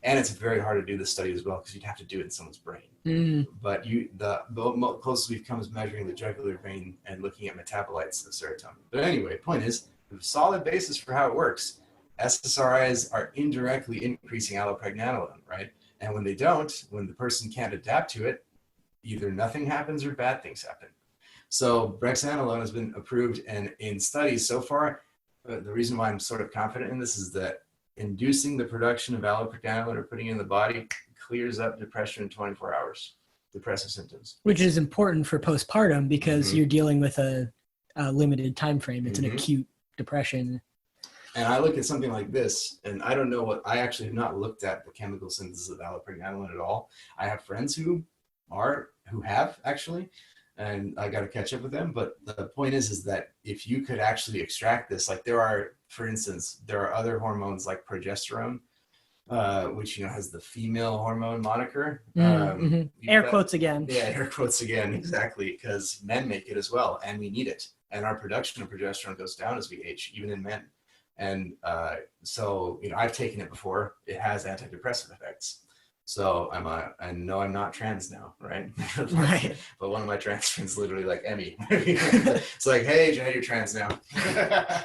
and it's very hard to do this study as well, because you'd have to do it in someone's brain. But the closest we've come is measuring the jugular vein and looking at metabolites of serotonin. But anyway, point is, the solid basis for how it works, SSRIs are indirectly increasing allopregnanolone, right? And when they don't, when the person can't adapt to it, either nothing happens or bad things happen. So brexanolone has been approved, and in studies so far, the reason why I'm sort of confident in this is that inducing the production of allopregnanolone or putting it in the body clears up depression in 24 hours, depressive symptoms. Which is important for postpartum because you're dealing with a limited time frame. It's an acute depression. And I look at something like this, and I don't know I actually have not looked at the chemical synthesis of allopregnanolone at all. I have friends who have actually, and I got to catch up with them. But the point is that if you could actually extract this, like for instance, there are other hormones like progesterone, which, has the female hormone moniker. Air quotes again. Yeah, air quotes again, exactly, because men make it as well, and we need it. and our production of progesterone goes down as we age, even in men. And so, I've taken it before. It has antidepressant effects. So I know I'm not trans now, right? Right. But one of my trans friends literally like, Emmy. It's like, hey, Jahed, you're trans now.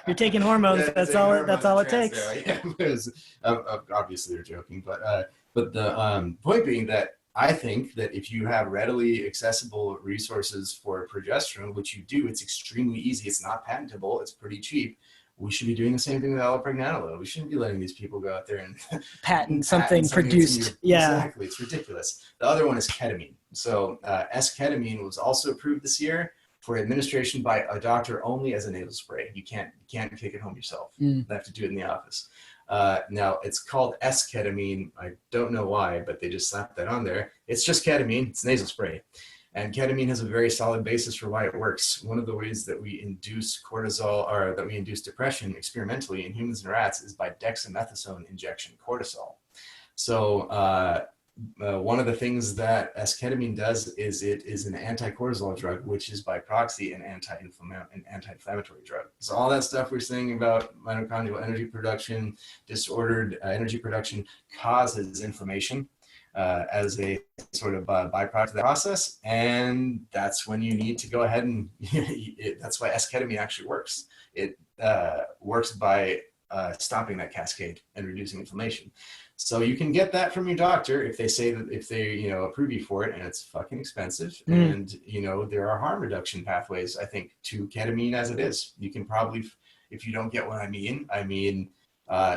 You're taking hormones. Yeah, that's all it takes. Yeah, obviously they're joking, but the point being that I think that if you have readily accessible resources for progesterone, which you do, it's extremely easy. It's not patentable. It's pretty cheap. We should be doing the same thing with allopregnanolone. We shouldn't be letting these people go out there and patent something produced. Yeah, exactly. It's ridiculous. The other one is ketamine. So S-ketamine was also approved this year for administration by a doctor only as a nasal spray. You can't take it home yourself. You have to do it in the office. Now it's called S-ketamine. I don't know why, but they just slapped that on there. It's just ketamine. It's nasal spray. And ketamine has a very solid basis for why it works. One of the ways that we induce cortisol, or that we induce depression experimentally in humans and rats, is by dexamethasone injection, cortisol. So one of the things that S-ketamine does is it is an anti-cortisol drug, which is by proxy an anti-inflammatory drug. So all that stuff we're saying about mitochondrial energy production, disordered energy production, causes inflammation as a sort of byproduct of the process, and that's when you need to go ahead and that's why S-ketamine actually works. It works by stopping that cascade and reducing inflammation. So you can get that from your doctor if they say that, if they approve you for it, and it's fucking expensive. And there are harm reduction pathways, I think, to ketamine as it is. You can probably, if you don't get what I mean,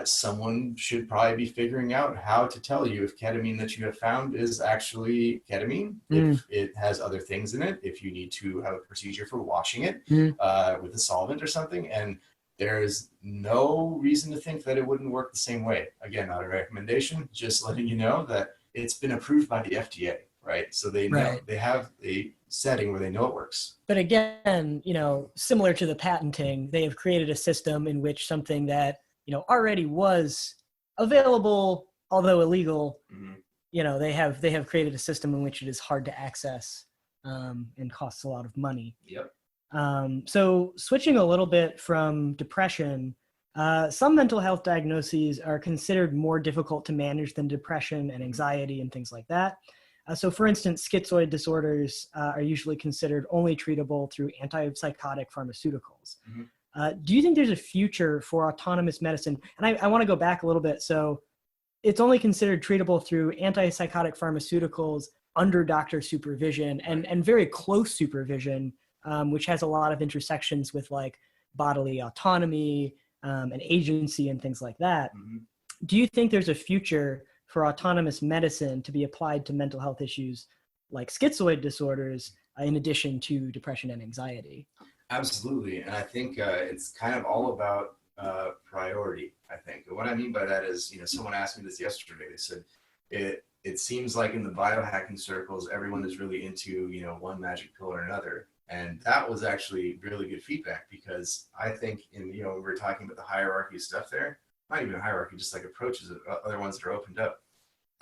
someone should probably be figuring out how to tell you if ketamine that you have found is actually ketamine, if it has other things in it, if you need to have a procedure for washing it with a solvent or something. And there's no reason to think that it wouldn't work the same way. Again, not a recommendation, just letting you know that it's been approved by the FDA, right? So they know, they have a setting where they know it works. But again, similar to the patenting, they have created a system in which something that already was available, although illegal, they have created a system in which it is hard to access and costs a lot of money. Yep. So switching a little bit from depression, some mental health diagnoses are considered more difficult to manage than depression and anxiety and things like that. So for instance, schizoid disorders are usually considered only treatable through antipsychotic pharmaceuticals. Do you think there's a future for autonomous medicine? And I want to go back a little bit. So it's only considered treatable through antipsychotic pharmaceuticals under doctor supervision and very close supervision, which has a lot of intersections with like bodily autonomy and agency and things like that. Do you think there's a future for autonomous medicine to be applied to mental health issues like schizoid disorders in addition to depression and anxiety? Absolutely. And I think it's kind of all about priority, I think. And what I mean by that is, someone asked me this yesterday. They said, it seems like in the biohacking circles, everyone is really into, one magic pill or another. And that was actually really good feedback, because I think when we're talking about the hierarchy stuff there, not even a hierarchy, just like approaches, other ones that are opened up.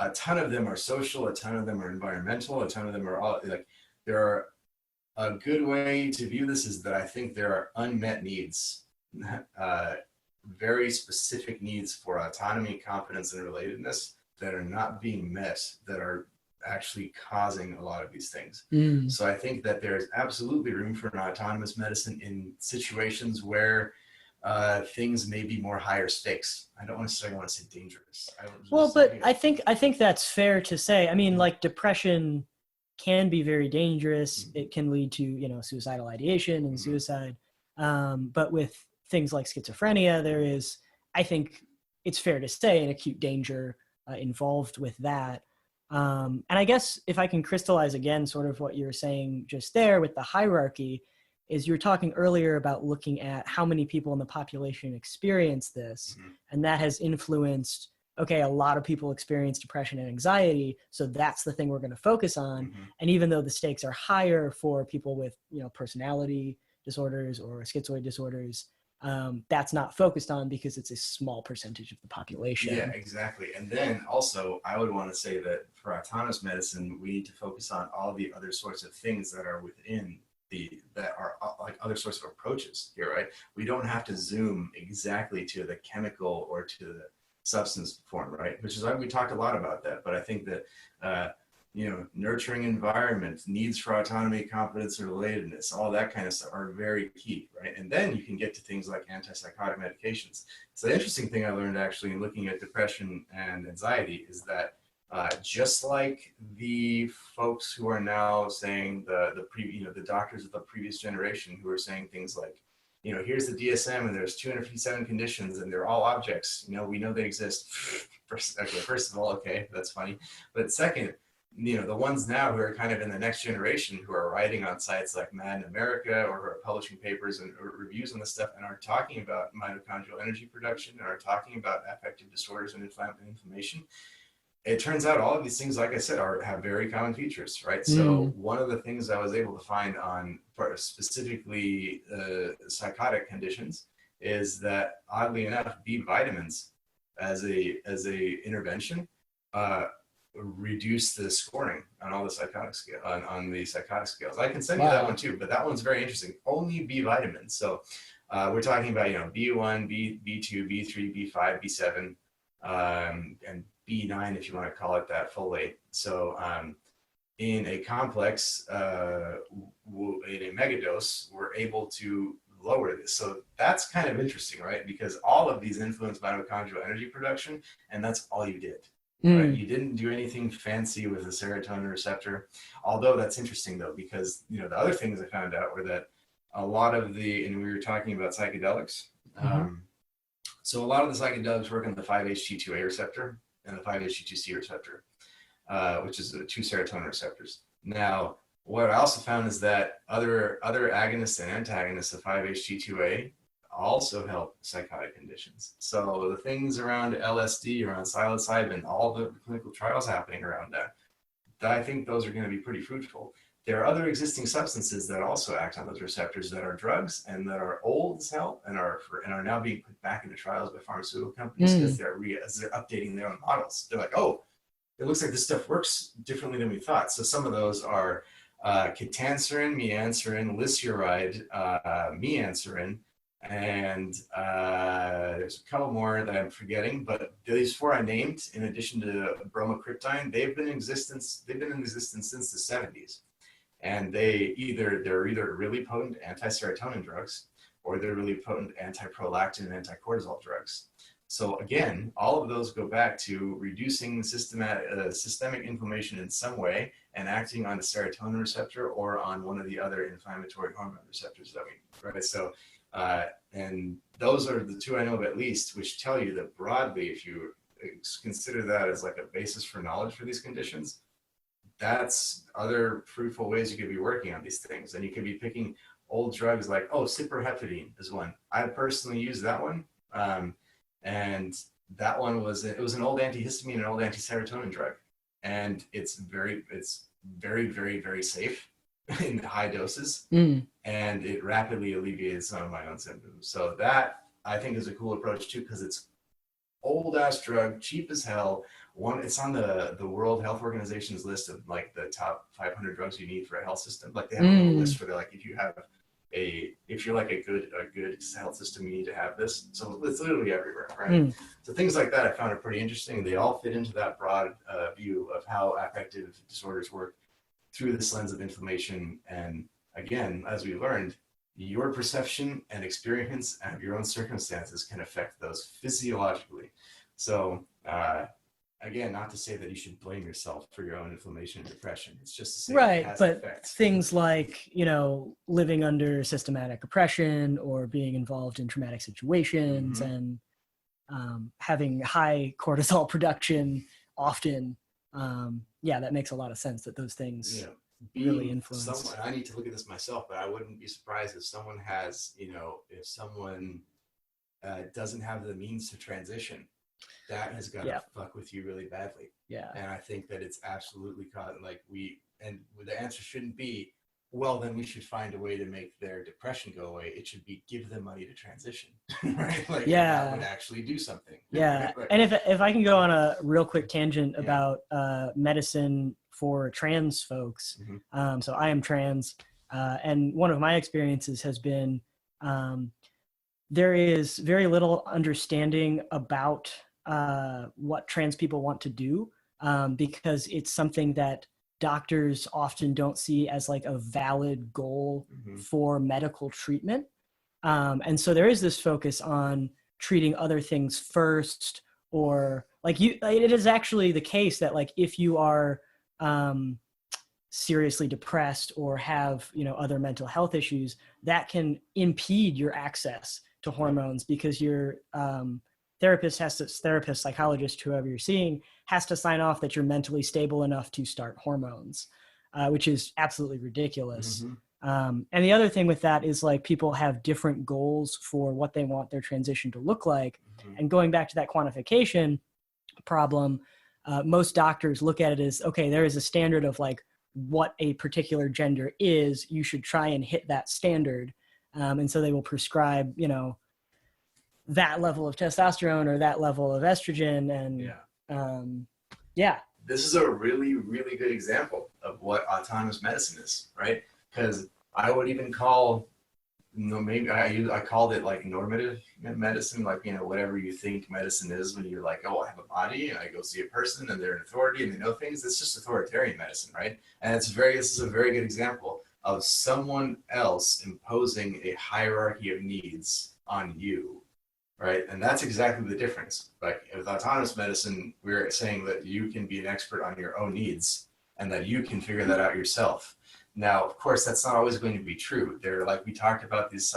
A ton of them are social, a ton of them are environmental, a ton of them are all like, there are. A good way to view this is that I think there are unmet needs, very specific needs for autonomy, competence, and relatedness that are not being met, that are actually causing a lot of these things. So I think that there's absolutely room for an autonomous medicine in situations where things may be more higher stakes. I don't necessarily want to say dangerous. I think that's fair to say. I mean, like depression can be very dangerous. It can lead to, suicidal ideation and suicide. But with things like schizophrenia, there is, I think it's fair to say, an acute danger involved with that. And I guess if I can crystallize again, sort of what you were saying just there with the hierarchy, is you were talking earlier about looking at how many people in the population experience this. And that has influenced, okay, a lot of people experience depression and anxiety, so that's the thing we're going to focus on. And even though the stakes are higher for people with, personality disorders or schizoid disorders, that's not focused on because it's a small percentage of the population. Yeah, exactly. And then also, I would want to say that for autonomous medicine, we need to focus on all the other sorts of things that are within that are like other sorts of approaches here, right? We don't have to zoom exactly to the chemical or to the substance form, right? Which is why we talked a lot about that. But I think that nurturing environment, needs for autonomy, competence, and relatedness, all that kind of stuff are very key, right? And then you can get to things like antipsychotic medications. So the interesting thing I learned actually in looking at depression and anxiety is that just like the folks who are now saying the doctors of the previous generation who are saying things like, here's the DSM and there's 257 conditions and they're all objects. We know they exist. First of all, okay, that's funny. But second, the ones now who are kind of in the next generation who are writing on sites like Mad in America or who are publishing papers and reviews on this stuff and are talking about mitochondrial energy production and are talking about affective disorders and inflammation. It turns out all of these things, like I said, have very common features, right? So one of the things I was able to find on specifically psychotic conditions is that, oddly enough, B vitamins as a intervention reduce the scoring on all the psychotic scale on the psychotic scales. I can send you that one too, but that one's very interesting. Only B vitamins. So we're talking about B1, B2, B3, B5, B7, and B9 if you want to call it that, folate. So in a complex, in a megadose, we're able to lower this. So that's kind of interesting, right? Because all of these influence mitochondrial energy production, and that's all you did. Right? You didn't do anything fancy with the serotonin receptor. Although that's interesting though, because the other things I found out were that a lot of and we were talking about psychedelics. So a lot of the psychedelics work on the 5-HT2A receptor and the 5-HT2C receptor, which is the two serotonin receptors. Now, what I also found is that other agonists and antagonists of 5-HT2A also help psychotic conditions. So the things around LSD, around psilocybin, all the clinical trials happening around that, I think those are going to be pretty fruitful. There are other existing substances that also act on those receptors that are drugs and that are old as hell and are now being put back into trials by pharmaceutical companies because they're updating their own models. They're like, oh, it looks like this stuff works differently than we thought. So some of those are ketanserin, meanserin, lisuride, meanserin, and there's a couple more that I'm forgetting, but these four I named, in addition to bromocriptine, they've been in existence since the 70s. And they're either really potent anti-serotonin drugs or they're really potent anti-prolactin and anti-cortisol drugs. So again, all of those go back to reducing systemic inflammation in some way and acting on the serotonin receptor or on one of the other inflammatory hormone receptors that right? So, and those are the two I know of at least, which tell you that broadly, if you consider that as like a basis for knowledge for these conditions, that's other fruitful ways you could be working on these things. And you could be picking old drugs like, cyproheptadine is one. I personally use that one. And that one was an old antihistamine and old anti-serotonin drug. And it's very, very, very safe in high doses. And it rapidly alleviates some of my own symptoms. So that I think is a cool approach too, because it's old ass drug, cheap as hell. It's on the World Health Organization's list of like the top 500 drugs you need for a health system. Like they have a little list where they're like, if you're like a good health system, you need to have this. So it's literally everywhere, right? So things like that I found are pretty interesting. They all fit into that broad view of how affective disorders work through this lens of inflammation. And again, as we learned, your perception and experience and your own circumstances can affect those physiologically. So again, not to say that you should blame yourself for your own inflammation and depression. It's just to say right, it has but effects. Things like, living under systematic oppression or being involved in traumatic situations and having high cortisol production often, that makes a lot of sense that those things really influence. I need to look at this myself, but I wouldn't be surprised if someone has, if someone doesn't have the means to transition, that has got to fuck with you really badly. Yeah. And I think that it's absolutely the answer shouldn't be, well, then we should find a way to make their depression go away. It should be give them money to transition, right? Like that would actually do something. Yeah. Right. And if I can go on a real quick tangent about medicine for trans folks. So I am trans. And one of my experiences has been there is very little understanding about what trans people want to do, because it's something that doctors often don't see as like a valid goal for medical treatment. And so there is this focus on treating other things first, or like it is actually the case that like if you are seriously depressed or have, you know, other mental health issues, that can impede your access to hormones, because your therapist, psychologist, whoever you're seeing, has to sign off that you're mentally stable enough to start hormones, which is absolutely ridiculous. And the other thing with that is like people have different goals for what they want their transition to look like. And going back to that quantification problem, most doctors look at it as, okay, there is a standard of like what a particular gender is. You should try and hit that standard. And so they will prescribe, you know, that level of testosterone or that level of estrogen. And this is a really, really good example of what autonomous medicine is, right? Because I would even call, you know, maybe I called it like normative medicine, like, you know, whatever you think medicine is when you're like, oh, I have a body and I go see a person and they're an authority and they know things. It's just authoritarian medicine, right? And this is a very good example of someone else imposing a hierarchy of needs on you, right? And that's exactly the difference. Like with autonomous medicine, we're saying that you can be an expert on your own needs and that you can figure that out yourself. Now, of course, that's not always going to be true. There, like we talked about, these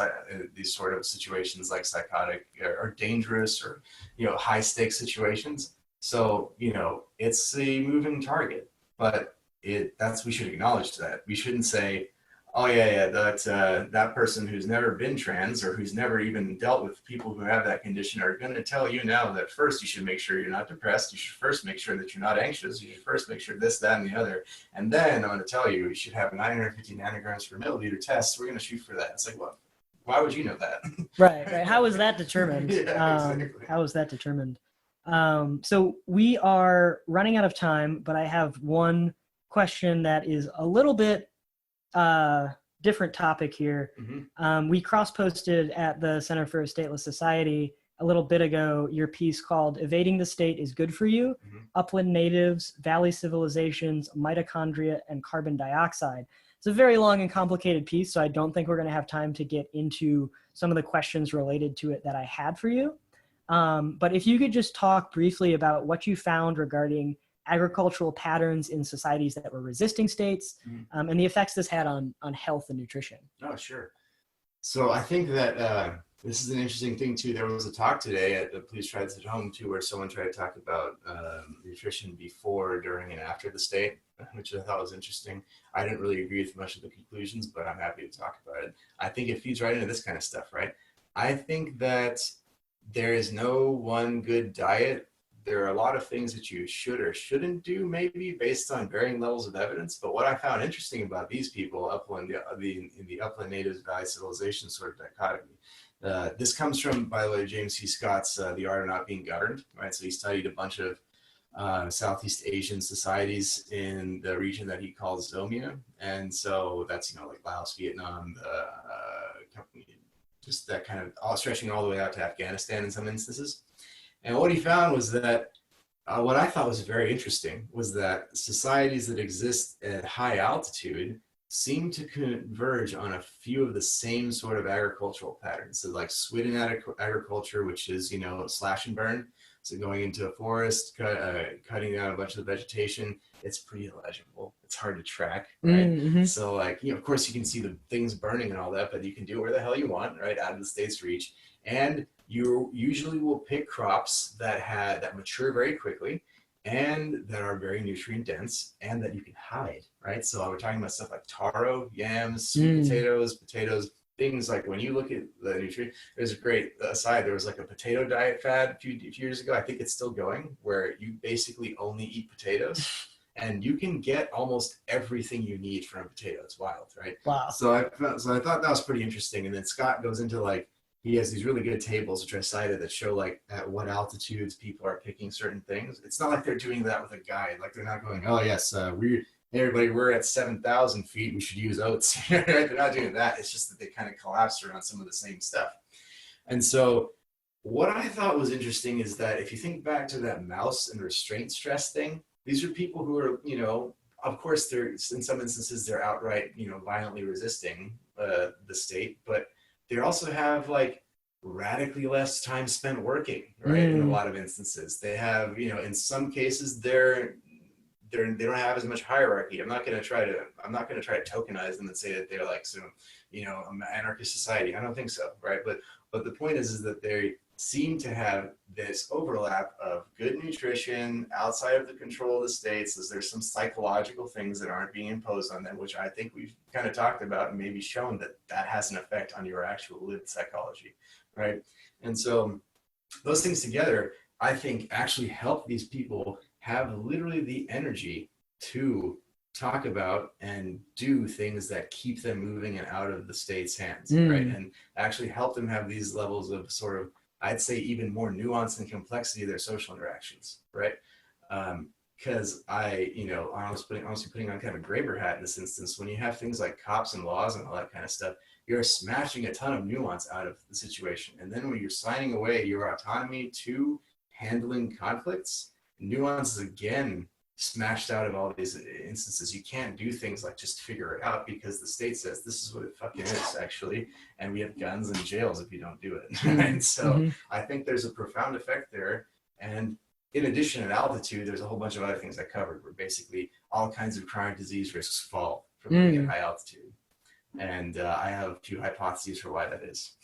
sort of situations like psychotic are dangerous, or, you know, high stakes situations. So, you know, it's a moving target, but we should acknowledge that. We shouldn't say, oh yeah, that person who's never been trans or who's never even dealt with people who have that condition are going to tell you now that first you should make sure you're not depressed. You should first make sure that you're not anxious. You should first make sure this, that, and the other. And then I'm going to tell you should have 950 nanograms per milliliter tests. We're going to shoot for that. It's like, well, why would you know that? Right. How is that determined? Exactly. How is that determined? So we are running out of time, but I have one question that is a little bit different topic here. We cross-posted at the Center for a Stateless Society a little bit ago your piece called Evading the State is Good for You, Upland Natives, Valley Civilizations, Mitochondria, and Carbon Dioxide. It's a very long and complicated piece, so I don't think we're going to have time to get into some of the questions related to it that I had for you. But if you could just talk briefly about what you found regarding agricultural patterns in societies that were resisting states, and the effects this had on health and nutrition. Oh, sure. So I think that this is an interesting thing too. There was a talk today at the Please Try This at Home too, where someone tried to talk about nutrition before, during, and after the state, which I thought was interesting. I didn't really agree with much of the conclusions, but I'm happy to talk about it. I think it feeds right into this kind of stuff, right? I think that there is no one good diet. There are a lot of things that you should or shouldn't do, maybe based on varying levels of evidence. But what I found interesting about these people, in the upland natives, valley civilization sort of dichotomy, this comes from, by the way, James C. Scott's The Art of Not Being Governed, right? So he studied a bunch of Southeast Asian societies in the region that he calls Zomia. And so that's, you know, like Laos, Vietnam, just that kind of stretching all the way out to Afghanistan in some instances. And what he found was that what I thought was very interesting was that societies that exist at high altitude seem to converge on a few of the same sort of agricultural patterns. So like Swidden agriculture, which is, you know, slash and burn. So going into a forest, cutting down a bunch of the vegetation, it's pretty illegible. It's hard to track, right? So like, you know, of course you can see the things burning and all that, but you can do it where the hell you want, right? Out of the state's reach. And you usually will pick crops that mature very quickly and that are very nutrient dense and that you can hide, right? So we're talking about stuff like taro, yams, sweet potatoes, things like when you look at the nutrient, there's a great aside. There was like a potato diet fad a few years ago. I think it's still going, where you basically only eat potatoes and you can get almost everything you need from a potato. It's wild, right? Wow. So I thought that was pretty interesting. And then Scott goes into like, he has these really good tables, which I cited, that show like at what altitudes people are picking certain things. It's not like they're doing that with a guide. Like they're not going, oh yes, hey, everybody, we're at 7,000 feet, we should use oats. They're not doing that. It's just that they kind of collapse around some of the same stuff. And so what I thought was interesting is that if you think back to that mouse and restraint stress thing, these are people who are, you know, of course, they're in some instances they're outright, you know, violently resisting the state, but they also have like radically less time spent working, right? In a lot of instances, they have, you know, in some cases they don't have as much hierarchy. I'm not going to try to tokenize them and say that they're like some, you know, anarchist society. I don't think so, right? But the point is that they seem to have this overlap of good nutrition outside of the control of the states, as there's some psychological things that aren't being imposed on them, which I think we've kind of talked about and maybe shown that has an effect on your actual lived psychology, right? And so those things together, I think, actually help these people have literally the energy to talk about and do things that keep them moving and out of the state's hands, right? And actually help them have these levels of sort of, I'd say, even more nuance and complexity of their social interactions, right? Because honestly putting on kind of a Graeber hat in this instance, when you have things like cops and laws and all that kind of stuff, you're smashing a ton of nuance out of the situation. And then when you're signing away your autonomy to handling conflicts, nuance is again smashed out of all these instances. You can't do things like just figure it out because the state says this is what it fucking is, actually, and we have guns and jails if you don't do it. And so I think there's a profound effect there. And in addition, at altitude, there's a whole bunch of other things I covered where basically all kinds of chronic disease risks fall from living at high altitude. And I have a few hypotheses for why that is.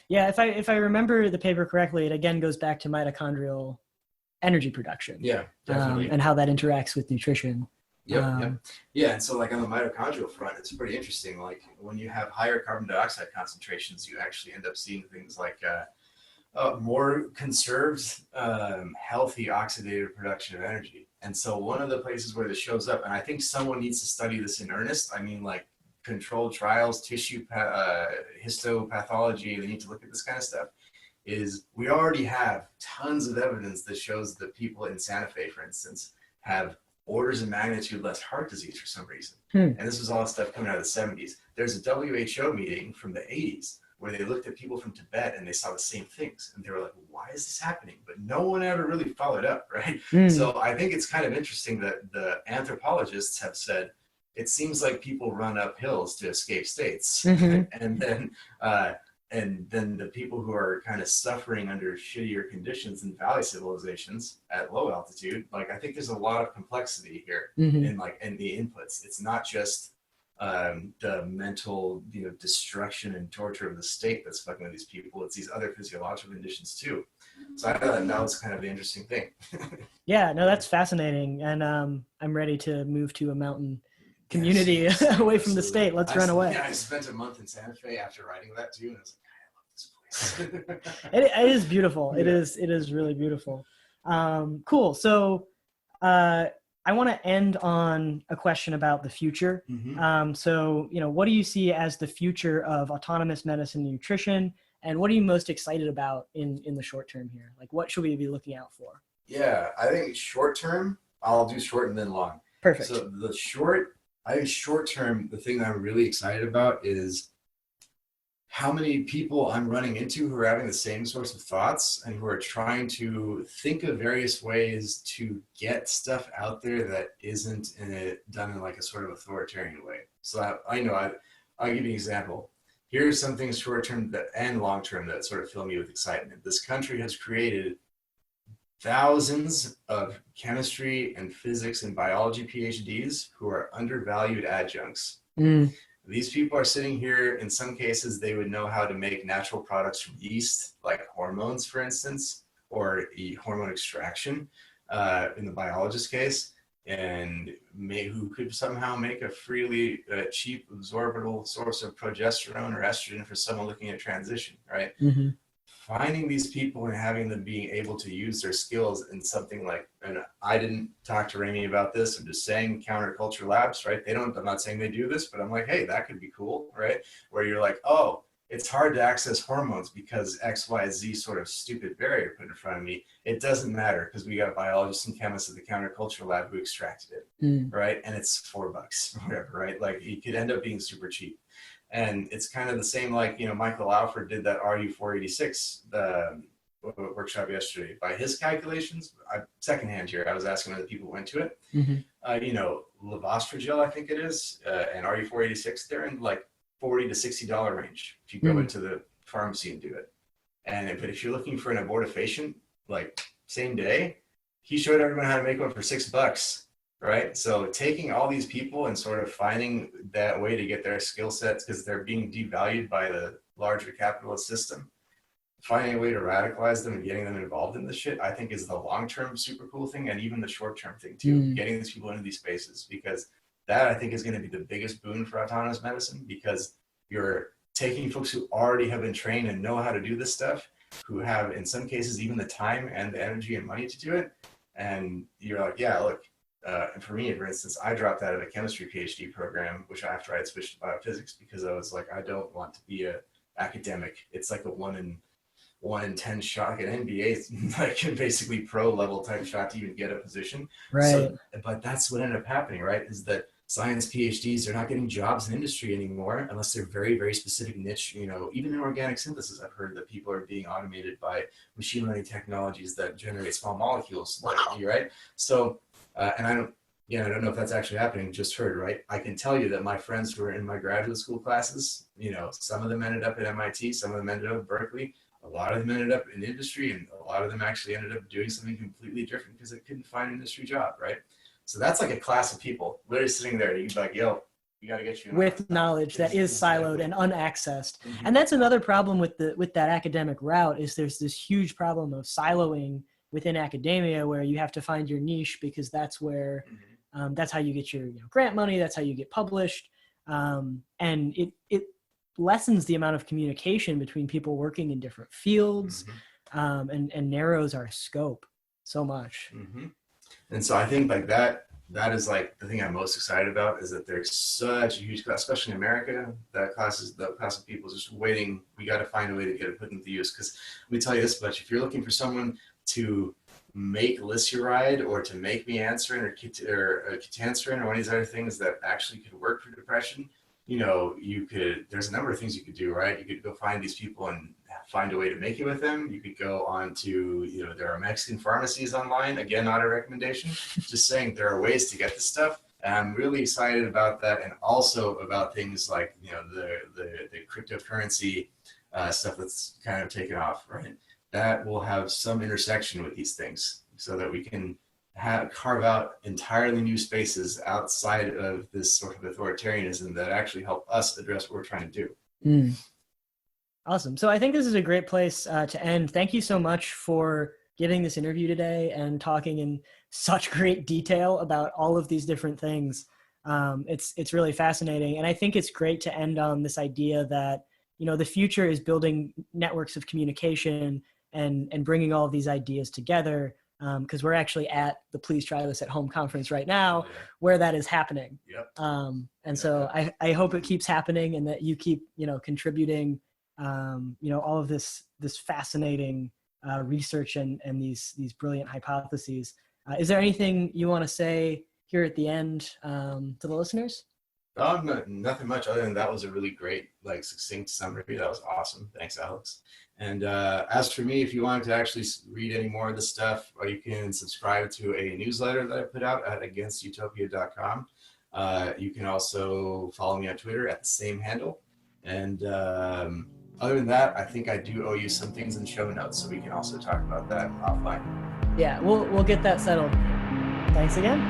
Yeah, if I remember the paper correctly, it again goes back to mitochondrial energy production. Yeah, definitely. And how that interacts with nutrition. Yeah. And so like on the mitochondrial front, it's pretty interesting. Like when you have higher carbon dioxide concentrations, you actually end up seeing things like more conserved, healthy oxidative production of energy. And so one of the places where this shows up, and I think someone needs to study this in earnest, I mean, like controlled trials, tissue histopathology, they need to look at this kind of stuff, is we already have tons of evidence that shows that people in Santa Fe, for instance, have orders of magnitude less heart disease for some reason. And this was all stuff coming out of the 70s. There's a WHO meeting from the 80s where they looked at people from Tibet and they saw the same things. And they were like, why is this happening? But no one ever really followed up, right? So I think it's kind of interesting that the anthropologists have said, it seems like people run up hills to escape states. And then the people who are kind of suffering under shittier conditions in valley civilizations at low altitude, like I think there's a lot of complexity here in the inputs. It's not just the mental, destruction and torture of the state that's fucking with these people. It's these other physiological conditions too. So I thought that was kind of the interesting thing. Yeah, no, that's fascinating. And I'm ready to move to a mountain community away from the state. Let's run away. Yeah, I spent a month in Santa Fe after writing that too, and I was like, I love this place. It is beautiful. Yeah. It is really beautiful. Cool. So I want to end on a question about the future. So, what do you see as the future of autonomous medicine and nutrition, and what are you most excited about in the short term here? Like, what should we be looking out for? Yeah, I think short term, I'll do short and then long. Perfect. So I think short term, the thing that I'm really excited about is how many people I'm running into who are having the same sorts of thoughts and who are trying to think of various ways to get stuff out there that isn't done in like a sort of authoritarian way. So I'll give you an example. Here's some things short term and long term that sort of fill me with excitement. This country has created thousands of chemistry and physics and biology PhDs who are undervalued adjuncts. These people are sitting here, in some cases, they would know how to make natural products from yeast, like hormones, for instance, or hormone extraction in the biologist's case, and who could somehow make a freely cheap, absorbable source of progesterone or estrogen for someone looking at transition, right? Finding these people and having them being able to use their skills in something like, and I didn't talk to Ramy about this, I'm just saying counterculture labs, right? I'm not saying they do this, but I'm like, hey, that could be cool, right? Where you're like, oh, it's hard to access hormones because XYZ sort of stupid barrier put in front of me. It doesn't matter because we got biologists and chemists at the counterculture lab who extracted it, right? And it's $4 or whatever, right? Like it could end up being super cheap. And it's kind of the same, like, you know, Michael Alford did that RU486 workshop yesterday. By his calculations, secondhand here, I was asking other people who went to it, you know, Levostrogel, I think it is, and RU486, they're in like $40 to $60 range if you go into the pharmacy and do it. But if you're looking for an abortifacient, like same day, he showed everyone how to make one for $6, right? So taking all these people and sort of finding that way to get their skill sets because they're being devalued by the larger capitalist system, finding a way to radicalize them and getting them involved in this shit, I think is the long-term super cool thing, and even the short-term thing too, getting these people into these spaces, because that I think is going to be the biggest boon for autonomous medicine, because you're taking folks who already have been trained and know how to do this stuff, who have in some cases even the time and the energy and money to do it, and you're like, yeah, look, and for me, for instance, I dropped out of a chemistry PhD program, which after I had switched to biophysics, because I was like, I don't want to be a academic. It's like a 1 in 10 shot, like an NBA, like basically pro level type shot to even get a position. Right. So, but that's what ended up happening, right? Is that science PhDs are not getting jobs in industry anymore unless they're very, very specific niche. You know, even in organic synthesis, I've heard that people are being automated by machine learning technologies that generate small molecules. Wow. Right. So, and I don't know if that's actually happening, just heard, right? I can tell you that my friends who were in my graduate school classes, you know, some of them ended up at MIT, some of them ended up at Berkeley. A lot of them ended up in industry, and a lot of them actually ended up doing something completely different because they couldn't find an industry job, right? So that's like a class of people literally sitting there, and you'd be like, yo, we got to get you with knowledge that is siloed and unaccessed. And that's another problem with that academic route, is there's this huge problem of siloing within academia, where you have to find your niche because that's where that's how you get your grant money, that's how you get published, and it lessens the amount of communication between people working in different fields, and narrows our scope so much. And so I think like that is like the thing I'm most excited about, is that there's such a huge class, especially in America, the class of people is just waiting. We got to find a way to get it put into use. Because let me tell you this much: if you're looking for someone to make Lissuride or to make Meancerin or Ketanserin or one of these other things that actually could work for depression, you know, there's a number of things you could do, right? You could go find these people and find a way to make it with them. You could go on to, there are Mexican pharmacies online. Again, not a recommendation, just saying there are ways to get this stuff. And I'm really excited about that. And also about things like, the cryptocurrency stuff that's kind of taken off, right? That will have some intersection with these things so that we can carve out entirely new spaces outside of this sort of authoritarianism that actually help us address what we're trying to do. Awesome. So I think this is a great place to end. Thank you so much for giving this interview today and talking in such great detail about all of these different things. It's really fascinating. And I think it's great to end on this idea that, the future is building networks of communication and bringing all of these ideas together. Because we're actually at the Please Try This at Home conference right now, where that is happening. So I hope it keeps happening, and that you keep, contributing, all of this fascinating research and these brilliant hypotheses. Is there anything you want to say here at the end to the listeners? Nothing much other than that was a really great, succinct summary. That was awesome. Thanks, Alex. And as for me, if you wanted to actually read any more of this stuff, you can subscribe to a newsletter that I put out at againstutopia.com. You can also follow me on Twitter at the same handle. And other than that, I think I do owe you some things in show notes, so we can also talk about that offline. Yeah, we'll get that settled. Thanks again.